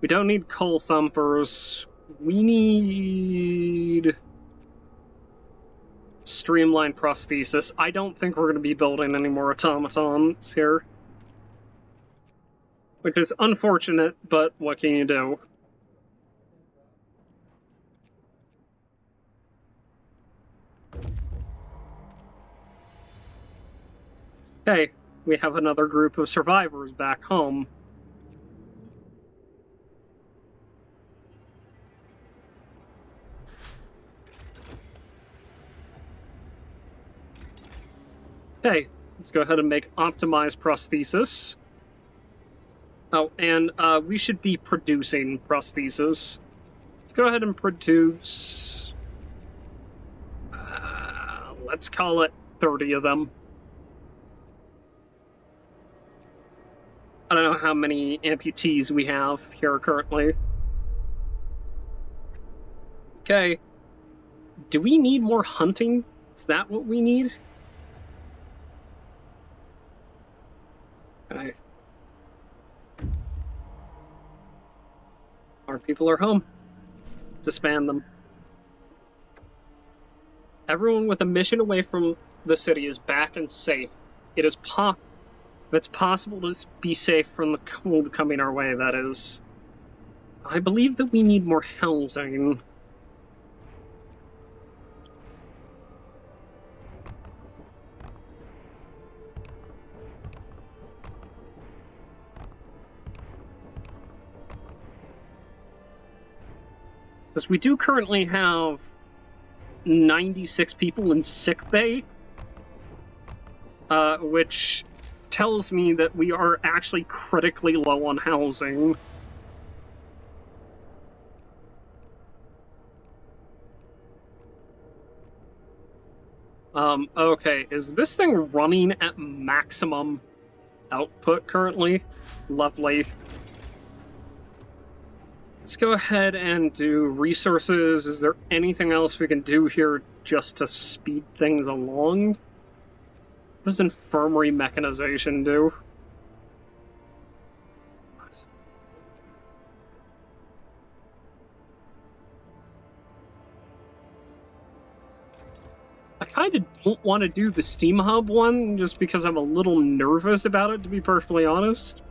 We don't need coal thumpers. We need... streamlined prosthesis. I don't think we're going to be building any more automatons here. Which is unfortunate, but what can you do? Okay, we have another group of survivors back home. Okay, let's go ahead and make optimized prosthesis. Oh, and we should be producing prosthesis. Let's go ahead and produce... let's call it 30 of them. I don't know how many amputees we have here currently. Okay. Do we need more hunting? Is that what we need? Okay. Our people are home. Disband them. Everyone with a mission away from the city is back and safe. It is it's possible to be safe from the cold coming our way, that is. I believe that we need more housing. Because we do currently have 96 people in sickbay, which tells me that we are actually critically low on housing. Okay, is this thing running at maximum output currently? Lovely. Let's go ahead and do resources. Is there anything else we can do here just to speed things along? What does infirmary mechanization do? I kind of don't want to do the Steam Hub one, just because I'm a little nervous about it, to be perfectly honest.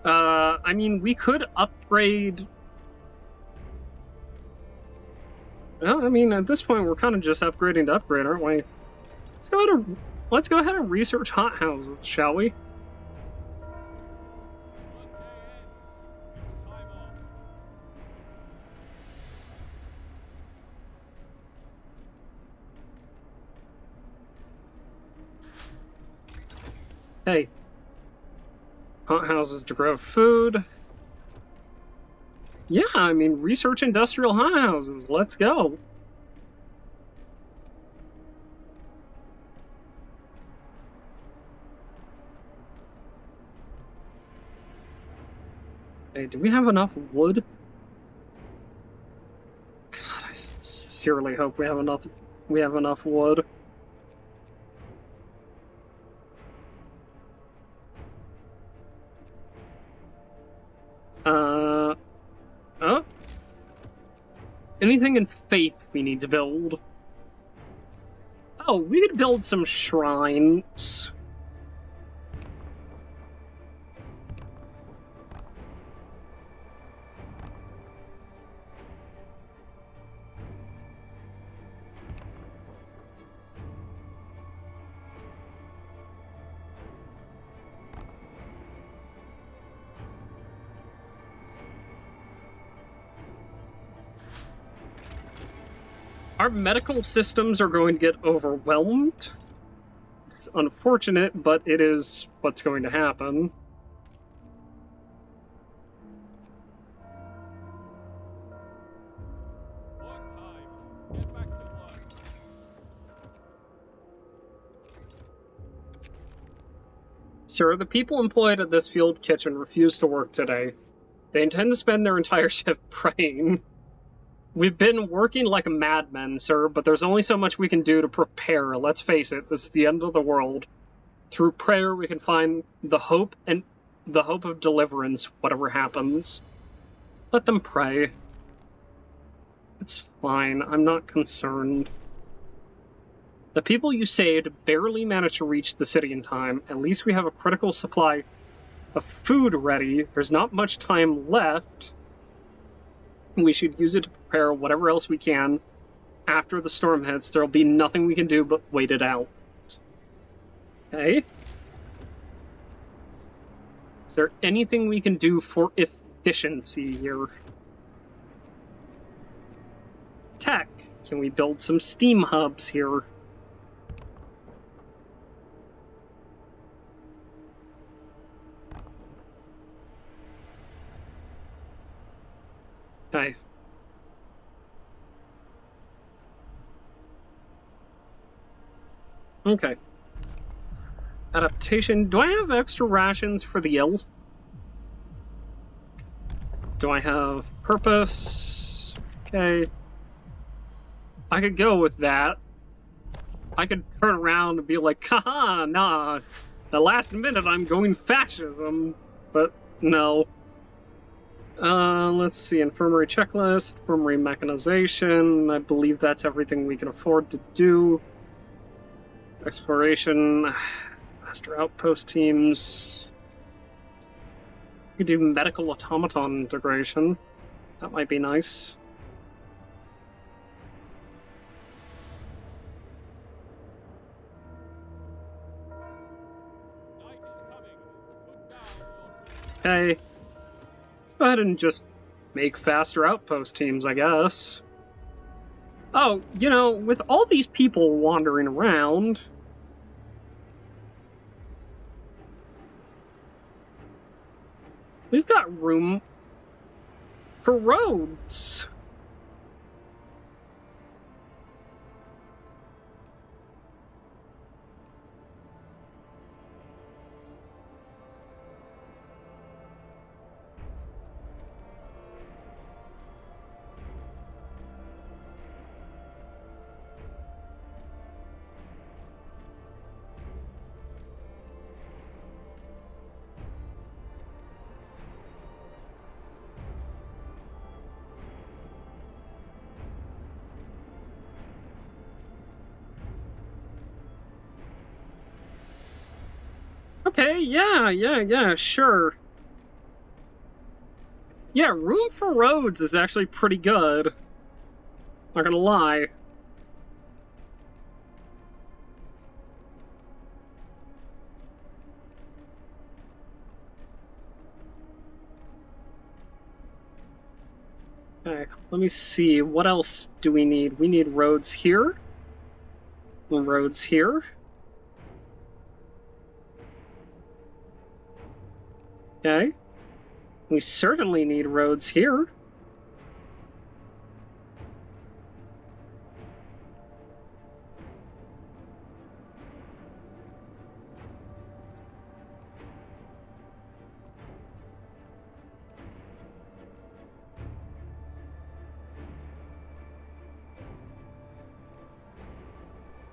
I mean, we could upgrade... Well, I mean, at this point, we're kind of just upgrading to upgrade, aren't we? Let's go ahead and research hothouses, shall we? Hey. Hothouses to grow food. Yeah, I mean, research industrial hothouses. Let's go. Hey, do we have enough wood? God, I sincerely hope we have enough wood. Oh. Anything in faith we need to build? Oh, we could build some shrines. Our medical systems are going to get overwhelmed. It's unfortunate, but it is what's going to happen. Get back to work. Sir, the people employed at this field kitchen refuse to work today. They intend to spend their entire shift praying. We've been working like madmen, sir, but there's only so much we can do to prepare. Let's face it, this is the end of the world. Through prayer, we can find the hope of deliverance, whatever happens. Let them pray. It's fine. I'm not concerned. The people you saved barely managed to reach the city in time. At least we have a critical supply of food ready. There's not much time left. We should use it to prepare whatever else we can. After the storm hits, there'll be nothing we can do but wait it out. Okay? Is there anything we can do for efficiency here? Tech. Can we build some steam hubs here? Okay. Okay. Adaptation. Do I have extra rations for the ill? Do I have purpose? Okay. I could go with that. I could turn around and be like, haha, nah. The last minute I'm going fascism. But no. Let's see, infirmary checklist, infirmary mechanization. I believe that's everything we can afford to do. Exploration, master outpost teams. We could do medical automaton integration. That might be nice. Night is coming. Put down your tools. Okay. Let's go ahead and just make faster outpost teams, I guess. Oh, you know, with all these people wandering around, we've got room for roads. Okay, yeah, sure. Yeah, room for roads is actually pretty good. Not gonna lie. Okay, let me see. What else do we need? We need roads here. Roads here. Okay. We certainly need roads here.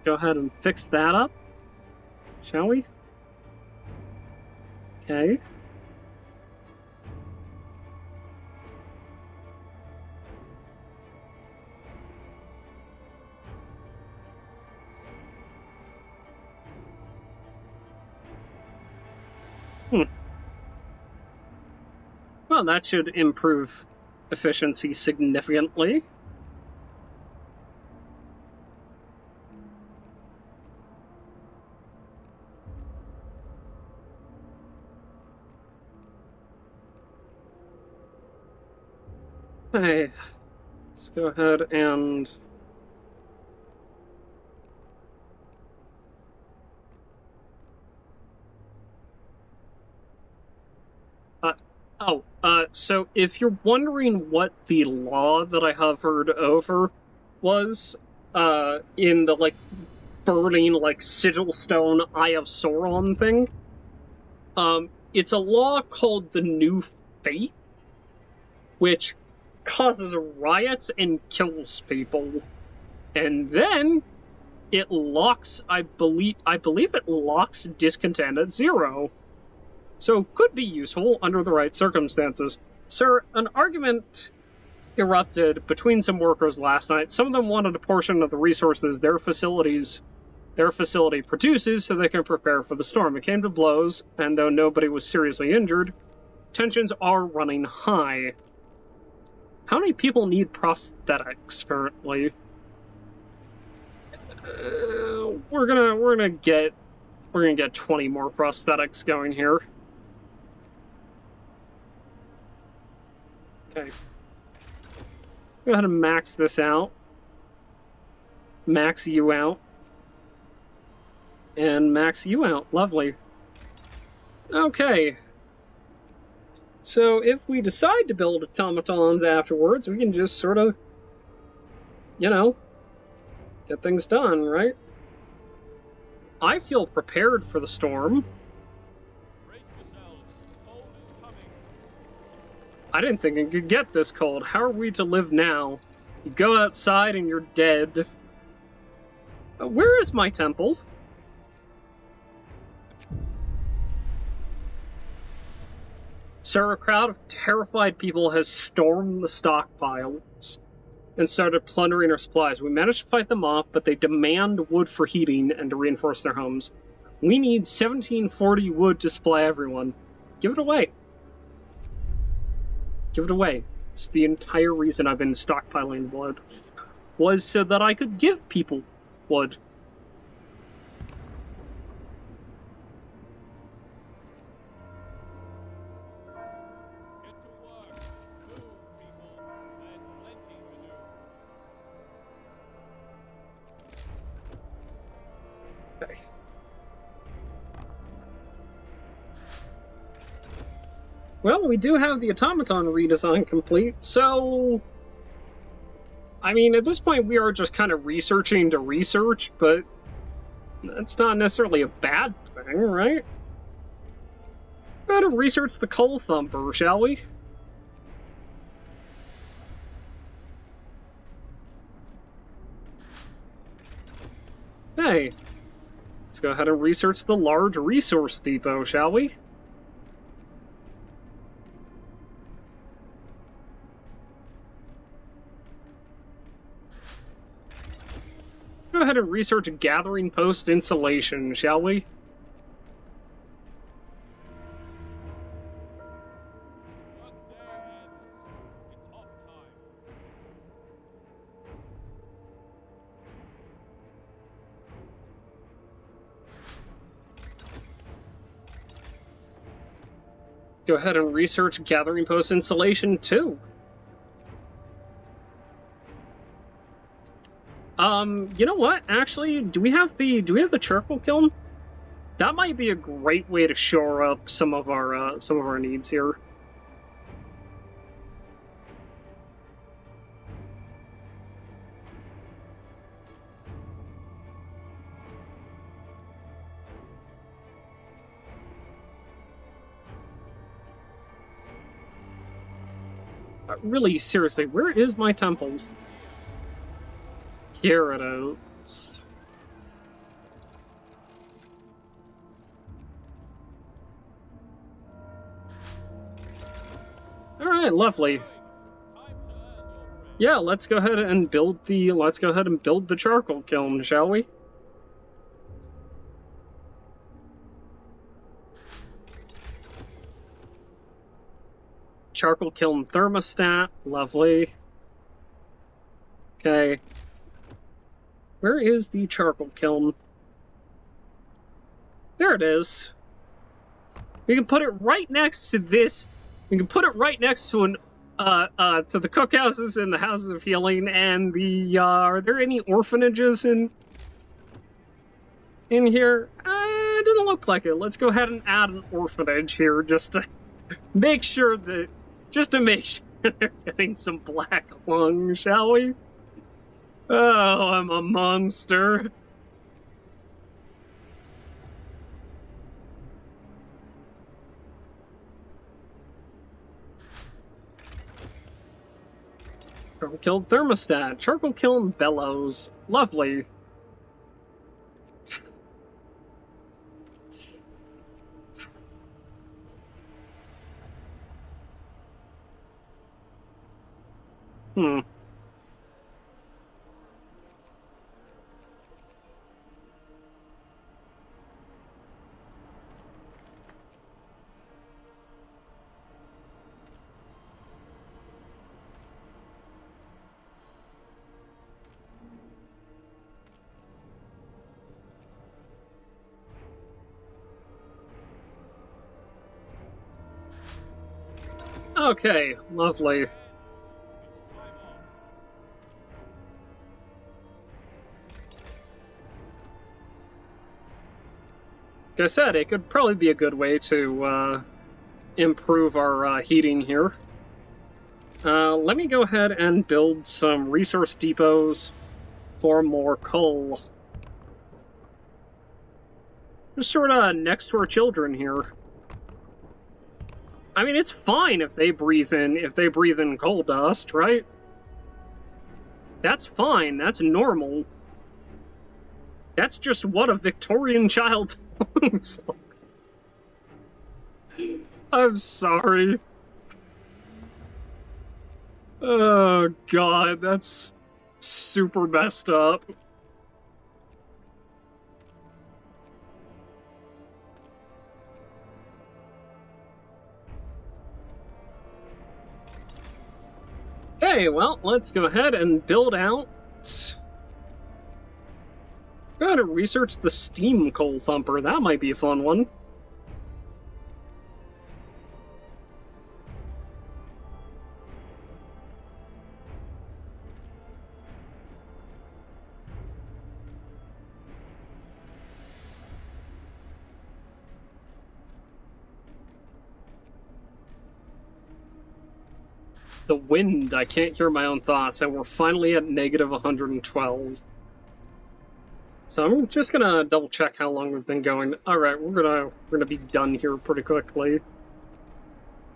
Go ahead and fix that up, shall we? Okay. Well, that should improve efficiency significantly. Hey, let's go ahead and so if you're wondering what the law that I hovered over was, in the, like, burning, like, sigil stone Eye of Sauron thing, it's a law called the New Faith, which causes riots and kills people. And then it locks, I believe it locks discontent at 0. So could be useful under the right circumstances. Sir, an argument erupted between some workers last night. Some of them wanted a portion of the resources their facility produces so they can prepare for the storm. It came to blows, and though nobody was seriously injured, tensions are running high. How many people need prosthetics currently? We're gonna get 20 more prosthetics going here. Okay. Go ahead and max this out. Max you out. And max you out. Lovely. Okay. So if we decide to build automatons afterwards, we can just sort of, you know, get things done, right? I feel prepared for the storm. Brace yourselves. Cold is coming. I didn't think it could get this cold. How are we to live now? You go outside and you're dead. Where is my temple? Sir, a crowd of terrified people has stormed the stockpiles and started plundering our supplies. We managed to fight them off, but they demand wood for heating and to reinforce their homes. We need 1740 wood to supply everyone. Give it away. Give it away. It's the entire reason I've been stockpiling wood. Was so that I could give people wood. Get to work. Move, people. There's plenty to do. Okay. Well, we do have the automaton redesign complete, so... I mean, at this point, we are just kind of researching to research, but that's not necessarily a bad thing, right? Better research the coal thumper, shall we? Hey, let's go ahead and research the large resource depot, shall we? Go ahead and research gathering post insulation, shall we? Workday ends. It's off time. Go ahead and research gathering post insulation too. You know what? Actually, do we have the charcoal kiln? That might be a great way to shore up some of our needs here. Really, seriously, where is my temple? Here it is. All right, lovely. Time to earn your bread. Yeah, let's go ahead and build the charcoal kiln, shall we? Charcoal kiln thermostat, lovely. Okay. Where is the charcoal kiln? There it is. We can put it right next to this. We can put it right next to an to the cookhouses and the houses of healing and the are there any orphanages in here? It doesn't look like it. Let's go ahead and add an orphanage here just to make sure they're getting some black lung, shall we? Oh, I'm a monster. Charcoal kiln thermostat. Charcoal kiln bellows. Lovely. Hmm. Okay, lovely. It's time off. Like I said, it could probably be a good way to improve our heating here. Let me go ahead and build some resource depots for more coal. Just sort of next to our children here. I mean, it's fine if they breathe in coal dust, right? That's fine. That's normal. That's just what a Victorian child looks like. I'm sorry. Oh god, that's super messed up. Okay, well, let's go ahead and build out. Go ahead and research the steam coal thumper. That might be a fun one. The wind, I can't hear my own thoughts, and we're finally at negative 112. So I'm just gonna double check how long we've been going. Alright, we're gonna be done here pretty quickly.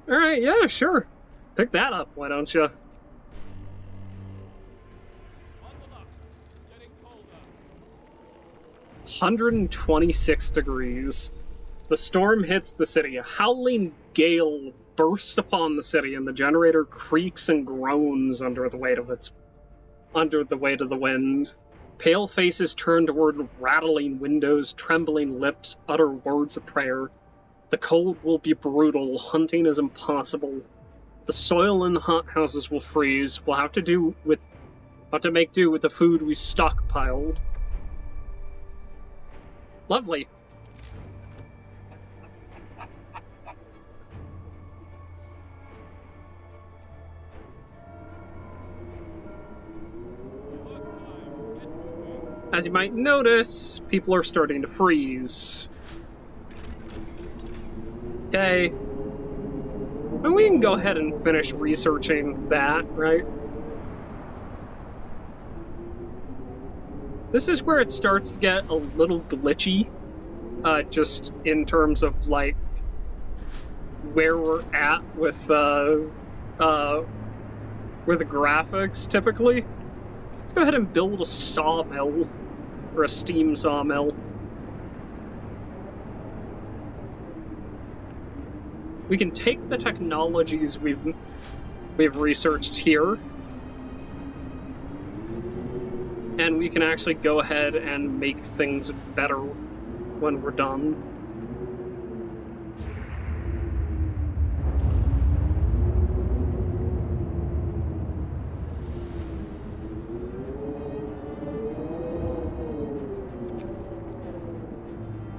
Alright, yeah, sure. Pick that up, why don't you? On the luck. It's getting colder. 126 degrees. The storm hits the city. A howling gale bursts upon the city, and the generator creaks and groans under the weight of the wind. Pale faces turn toward rattling windows, trembling lips utter words of prayer. The cold will be brutal. Hunting is impossible. The soil in the hothouses will freeze. We'll have to make do with the food we stockpiled. Lovely. As you might notice, people are starting to freeze. Okay. And we can go ahead and finish researching that, right? This is where it starts to get a little glitchy, just in terms of, like, where we're at with graphics, typically. Let's go ahead and build a sawmill, or a steam sawmill. We can take the technologies we've researched here, and we can actually go ahead and make things better when we're done.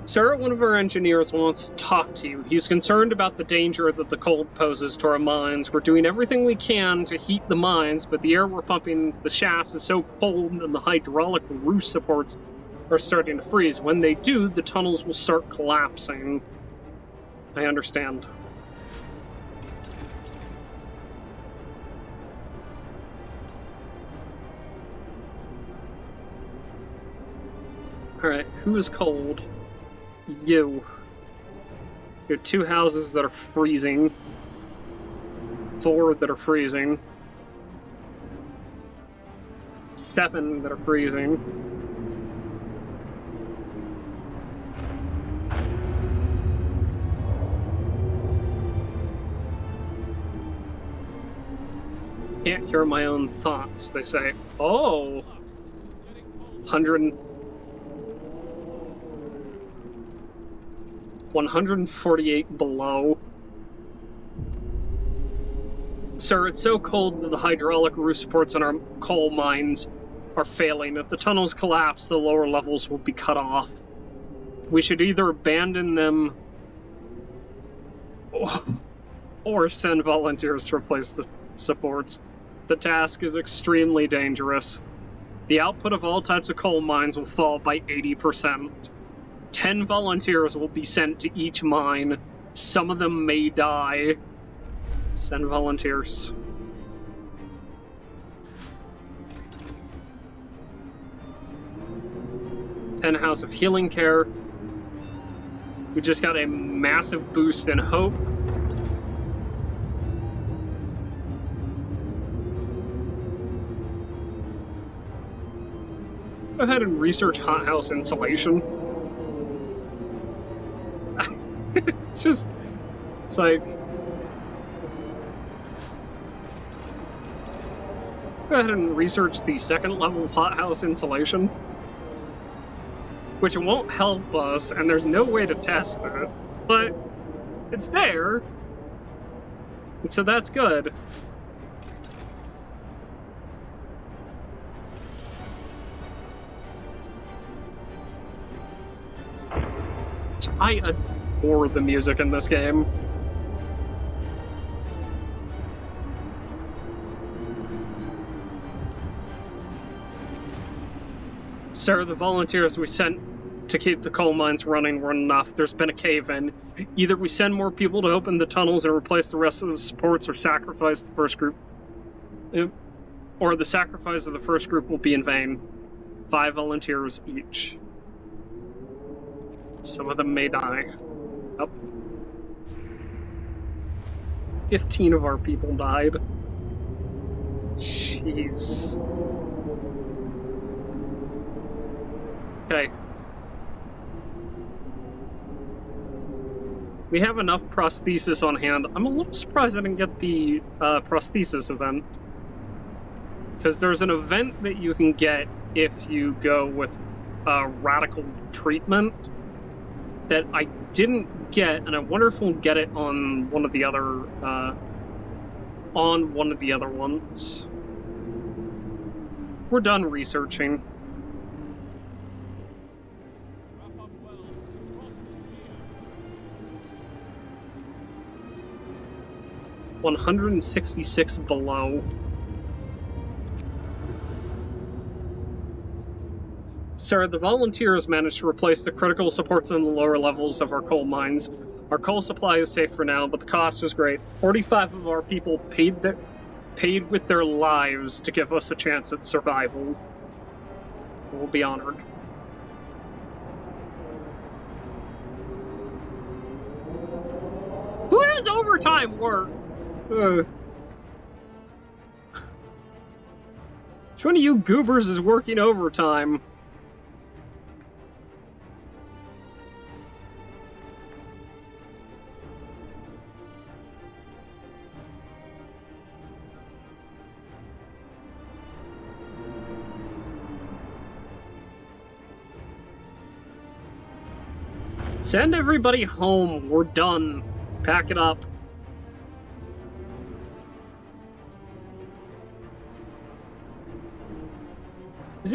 Sir, one of our engineers wants to talk to you. He's concerned about the danger that the cold poses to our mines. We're doing everything we can to heat the mines, but the air we're pumping the shafts is so cold and the hydraulic roof supports are starting to freeze. When they do, the tunnels will start collapsing. I understand. Alright, who is cold? You. You have 2 houses that are freezing. 4 that are freezing. 7 that are freezing. Can't hear my own thoughts, they say. Oh! 148 below. Sir, it's so cold that the hydraulic roof supports on our coal mines are failing. If the tunnels collapse, the lower levels will be cut off. We should either abandon them or send volunteers to replace the supports. The task is extremely dangerous. The output of all types of coal mines will fall by 80%. 10 volunteers will be sent to each mine. Some of them may die. Send volunteers. "10 House of Healing Care." We just got a massive boost in hope. Go ahead and research hothouse insulation. It's like, go ahead and research the 2nd level hothouse insulation, which won't help us, and there's no way to test it, but it's there, and so that's good. I adore the music in this game. Sir, the volunteers we sent to keep the coal mines running weren't enough. There's been a cave-in. Either we send more people to open the tunnels and replace the rest of the supports, or sacrifice the first group. Or the sacrifice of the first group will be in vain. 5 volunteers each. Some of them may die. Yep. 15 of our people died. Jeez. Okay. We have enough prosthesis on hand. I'm a little surprised I didn't get the prosthesis event. Because there's an event that you can get if you go with radical treatment that I didn't get, and I wonder if we'll get it on one of the other ones. We're done researching. Wrap up well. Frost is here. 166 below. Sir, the volunteers managed to replace the critical supports in the lower levels of our coal mines. Our coal supply is safe for now, but the cost was great. 45 of our people paid with their lives to give us a chance at survival. We'll be honored. Who has overtime work? Which one of you goobers is working overtime? Send everybody home. We're done. Pack it up. Is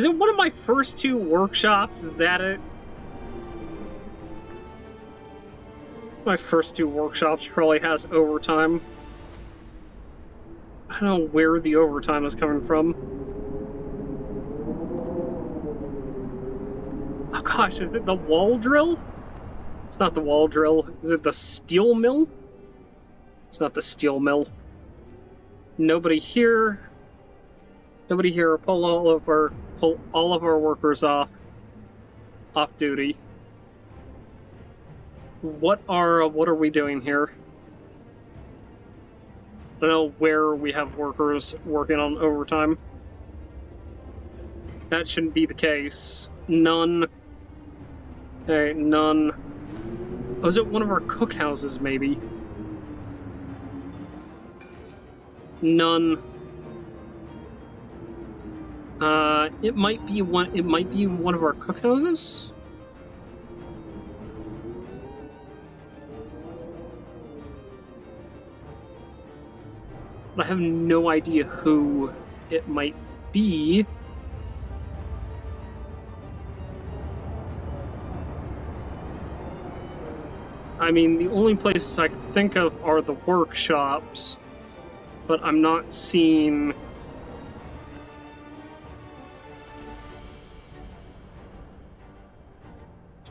it one of my first 2 workshops? Is that it? My first 2 workshops probably has overtime. I don't know where the overtime is coming from. Oh gosh, is it the wall drill? It's not the wall drill. Is it the steel mill? It's not the steel mill. Nobody here. Nobody here. Pull all of our workers off duty. What are we doing here? I don't know where we have workers working on overtime. That shouldn't be the case. None. Okay, none. Oh, is it one of our cookhouses, maybe? None. It might be one of our cookhouses? But I have no idea who it might be. I mean, the only places I can think of are the workshops, but I'm not seeing...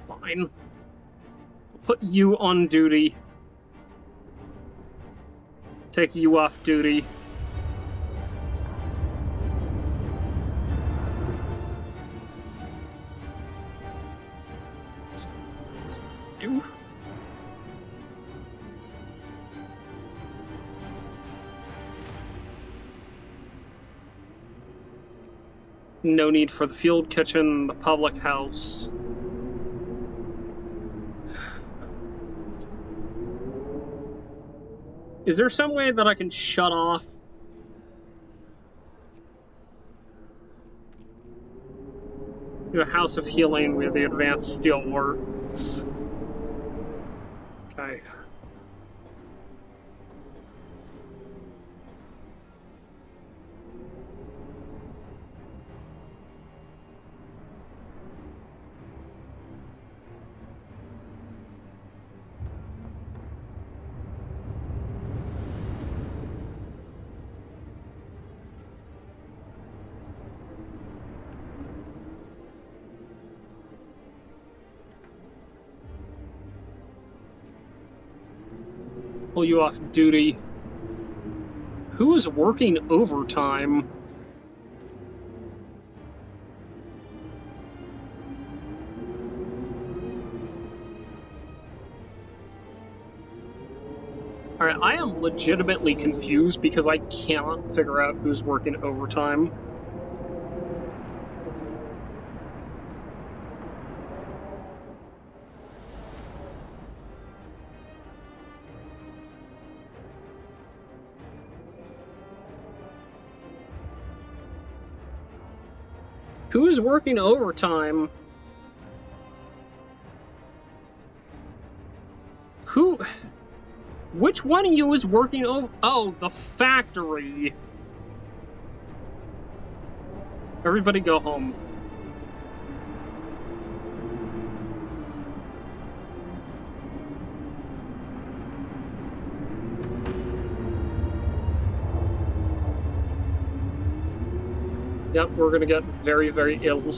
Fine. I'll put you on duty. Take you off duty. You? No need for the field kitchen, the public house. Is there some way that I can shut off? The House of Healing where the advanced steel works. Okay. pull you off duty. Who is working overtime? Alright, I am legitimately confused because I cannot figure out who's working overtime. Who's working overtime? Who? Which one of you is working over? Oh, the factory. Everybody go home. Yep, we're gonna get very, very ill.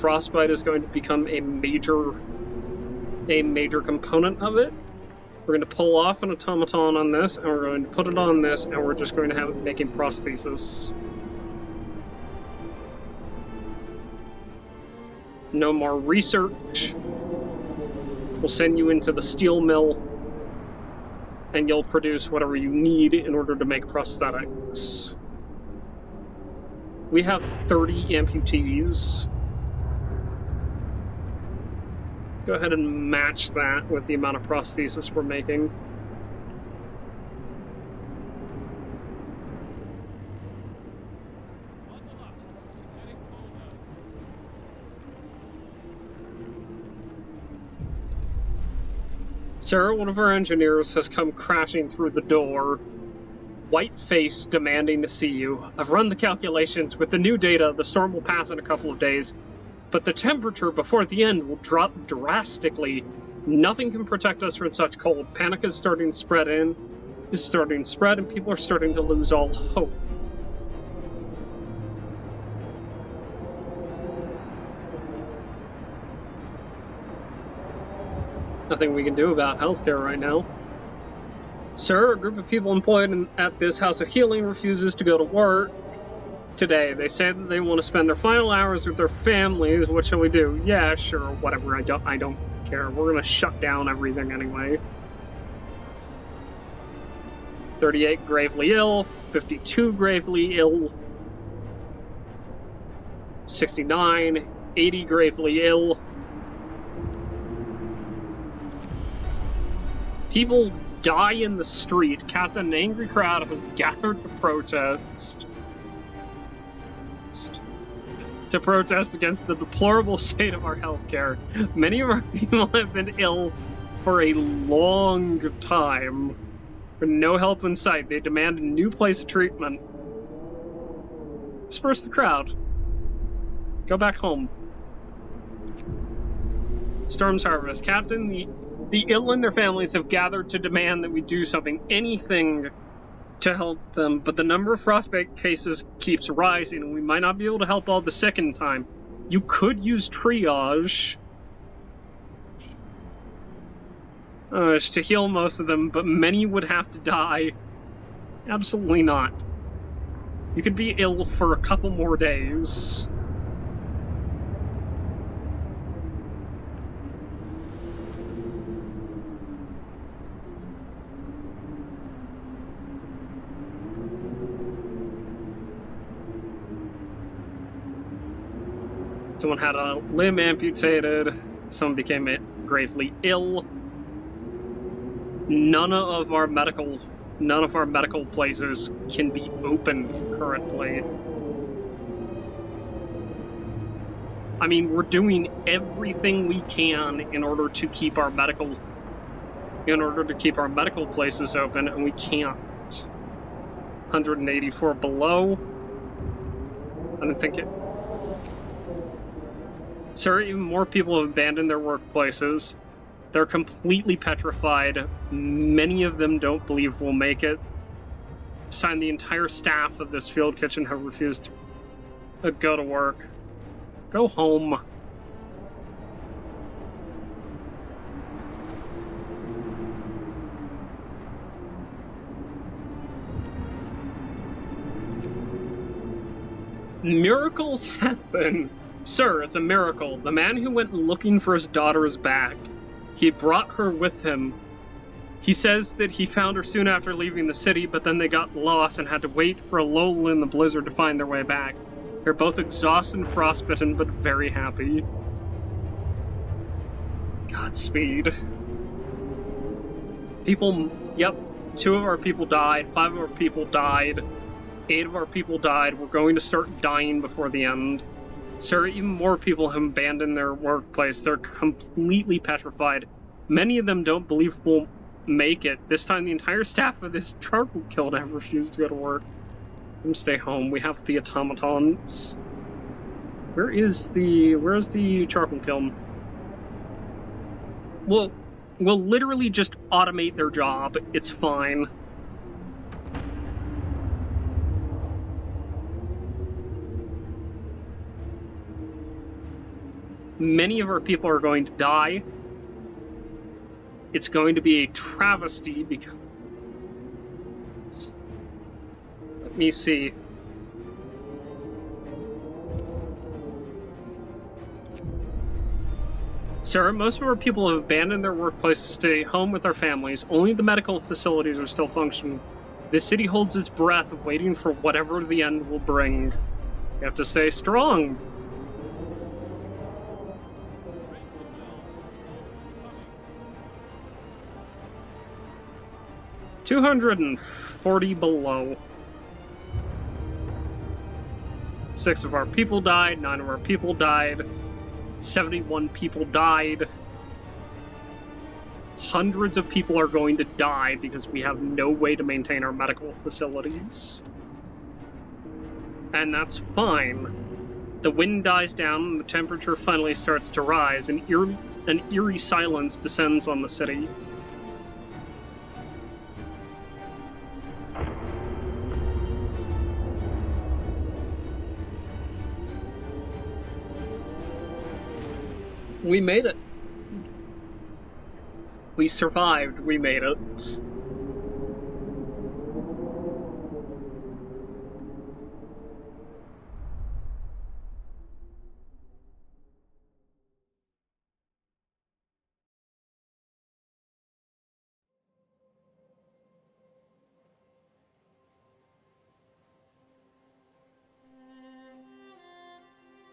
Frostbite is going to become a major component of it. We're going to pull off an automaton on this, and we're going to put it on this, and we're just going to have it making prosthesis. No more research. We'll send you into the steel mill, and you'll produce whatever you need in order to make prosthetics. We have 30 amputees. Go ahead and match that with the amount of prosthesis we're making. Sir, one of our engineers has come crashing through the door, white face demanding to see you. I've run the calculations. With the new data, the storm will pass in a couple of days, but the temperature before the end will drop drastically. Nothing can protect us from such cold. Panic is starting to spread, and people are starting to lose all hope. Nothing we can do about healthcare right now. Sir, a group of people employed at this House of Healing refuses to go to work today. They say that they want to spend their final hours with their families. What shall we do? Yeah, sure, whatever. I don't care. We're gonna shut down everything anyway. 38 gravely ill, 52 gravely ill, 69, 80 gravely ill. People die in the street. Captain, an angry crowd has gathered to protest. Against the deplorable state of our healthcare. Many of our people have been ill for a long time, with no help in sight. They demand a new place of treatment. Disperse the crowd. Go back home. Storm's Harvest. Captain, the ill and their families have gathered to demand that we do something, anything to help them, but the number of frostbite cases keeps rising, and we might not be able to help all the sick in time. You could use triage to heal most of them, but many would have to die. Absolutely not. You could be ill for a couple more days. Someone had a limb amputated. Someone became gravely ill. None of our medical places can be open currently. I mean, we're doing everything we can in order to keep our medical places open, and we can't. 184 below. I don't think it. Sir, even more people have abandoned their workplaces. They're completely petrified. Many of them don't believe we'll make it. Besides, the entire staff of this field kitchen have refused to go to work. Go home. Miracles happen. Sir, it's a miracle. The man who went looking for his daughter is back. He brought her with him. He says that he found her soon after leaving the city, but then they got lost and had to wait for a lull in the blizzard to find their way back. They're both exhausted and frostbitten, but very happy. Godspeed. People, yep, 2 of our people died, 5 of our people died, 8 of our people died. We're going to start dying before the end. Sir, even more people have abandoned their workplace. They're completely petrified. Many of them don't believe we'll make it. This time the entire staff of this charcoal kiln have refused to go to work. Let me stay home. We have the automatons. Where's the charcoal kiln? We'll literally just automate their job. It's fine. Many of our people are going to die. It's going to be a travesty because... Let me see. Sir, most of our people have abandoned their workplace to stay home with their families. Only the medical facilities are still functioning. The city holds its breath, waiting for whatever the end will bring. You have to stay strong. Brace yourselves. 240 below. 6 of our people died, 9 of our people died, 71 people died. Hundreds of people are going to die because we have no way to maintain our medical facilities. And that's fine. The wind dies down and the temperature finally starts to rise, and an eerie silence descends on the city. We made it. We survived. We made it.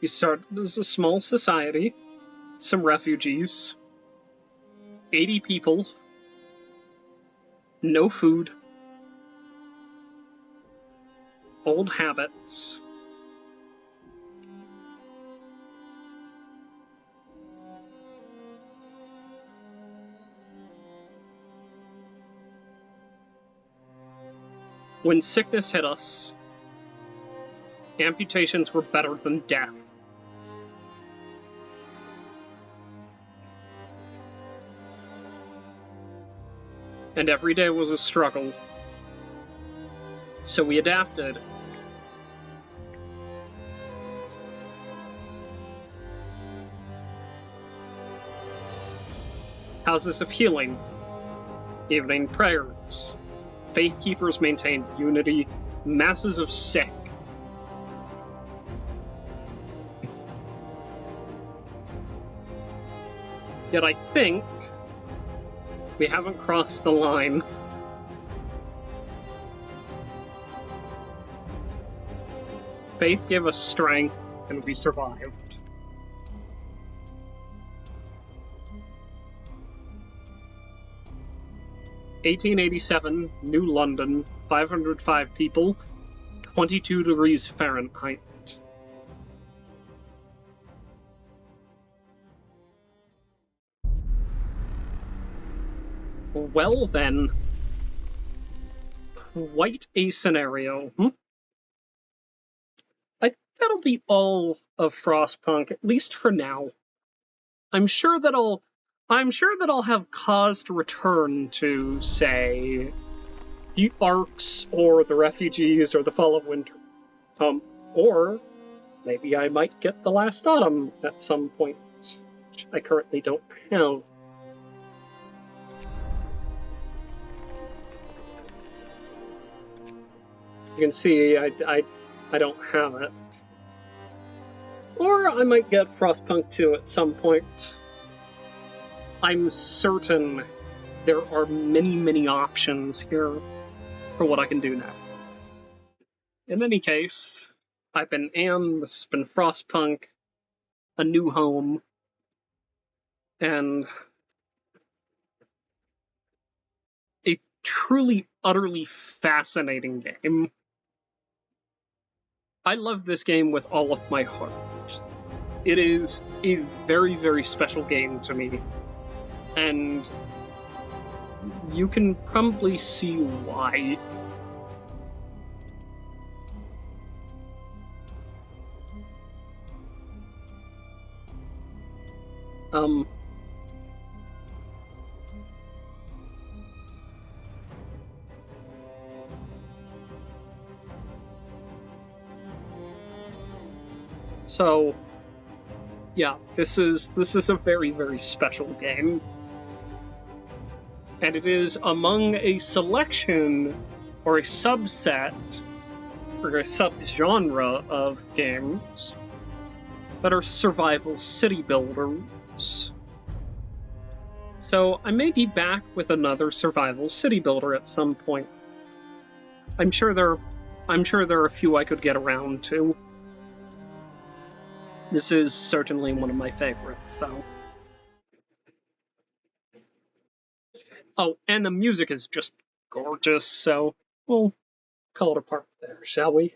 You start as a small society, some refugees, 80 people, no food, old habits. When sickness hit us, amputations were better than death. And every day was a struggle. So we adapted. Houses of healing, evening prayers, faith keepers maintained unity, masses of sick. Yet I think we haven't crossed the line. Faith gave us strength, and we survived. (1887), New London, 505 people, 22 degrees Fahrenheit. Well then, quite a scenario. I think that'll be all of Frostpunk, at least for now. I'm sure that I'll have cause to return to, say, the Arcs or the Refugees or the Fall of Winter. Or maybe I might get the Last Autumn at some point, which I currently don't have. You can see I don't have it. Or I might get Frostpunk 2 at some point. I'm certain there are many, many options here for what I can do now. In any case, I've been Anne, this has been Frostpunk, A New Home, and a truly, utterly fascinating game. I love this game with all of my heart. It is a very, very special game to me, and you can probably see why. Um, so yeah, this is a very, very special game. And it is among a selection or a subset or a subgenre of games that are survival city builders. So I may be back with another survival city builder at some point. I'm sure there are a few I could get around to. This is certainly one of my favorites, though. Oh, and the music is just gorgeous, so we'll call it a part there, shall we?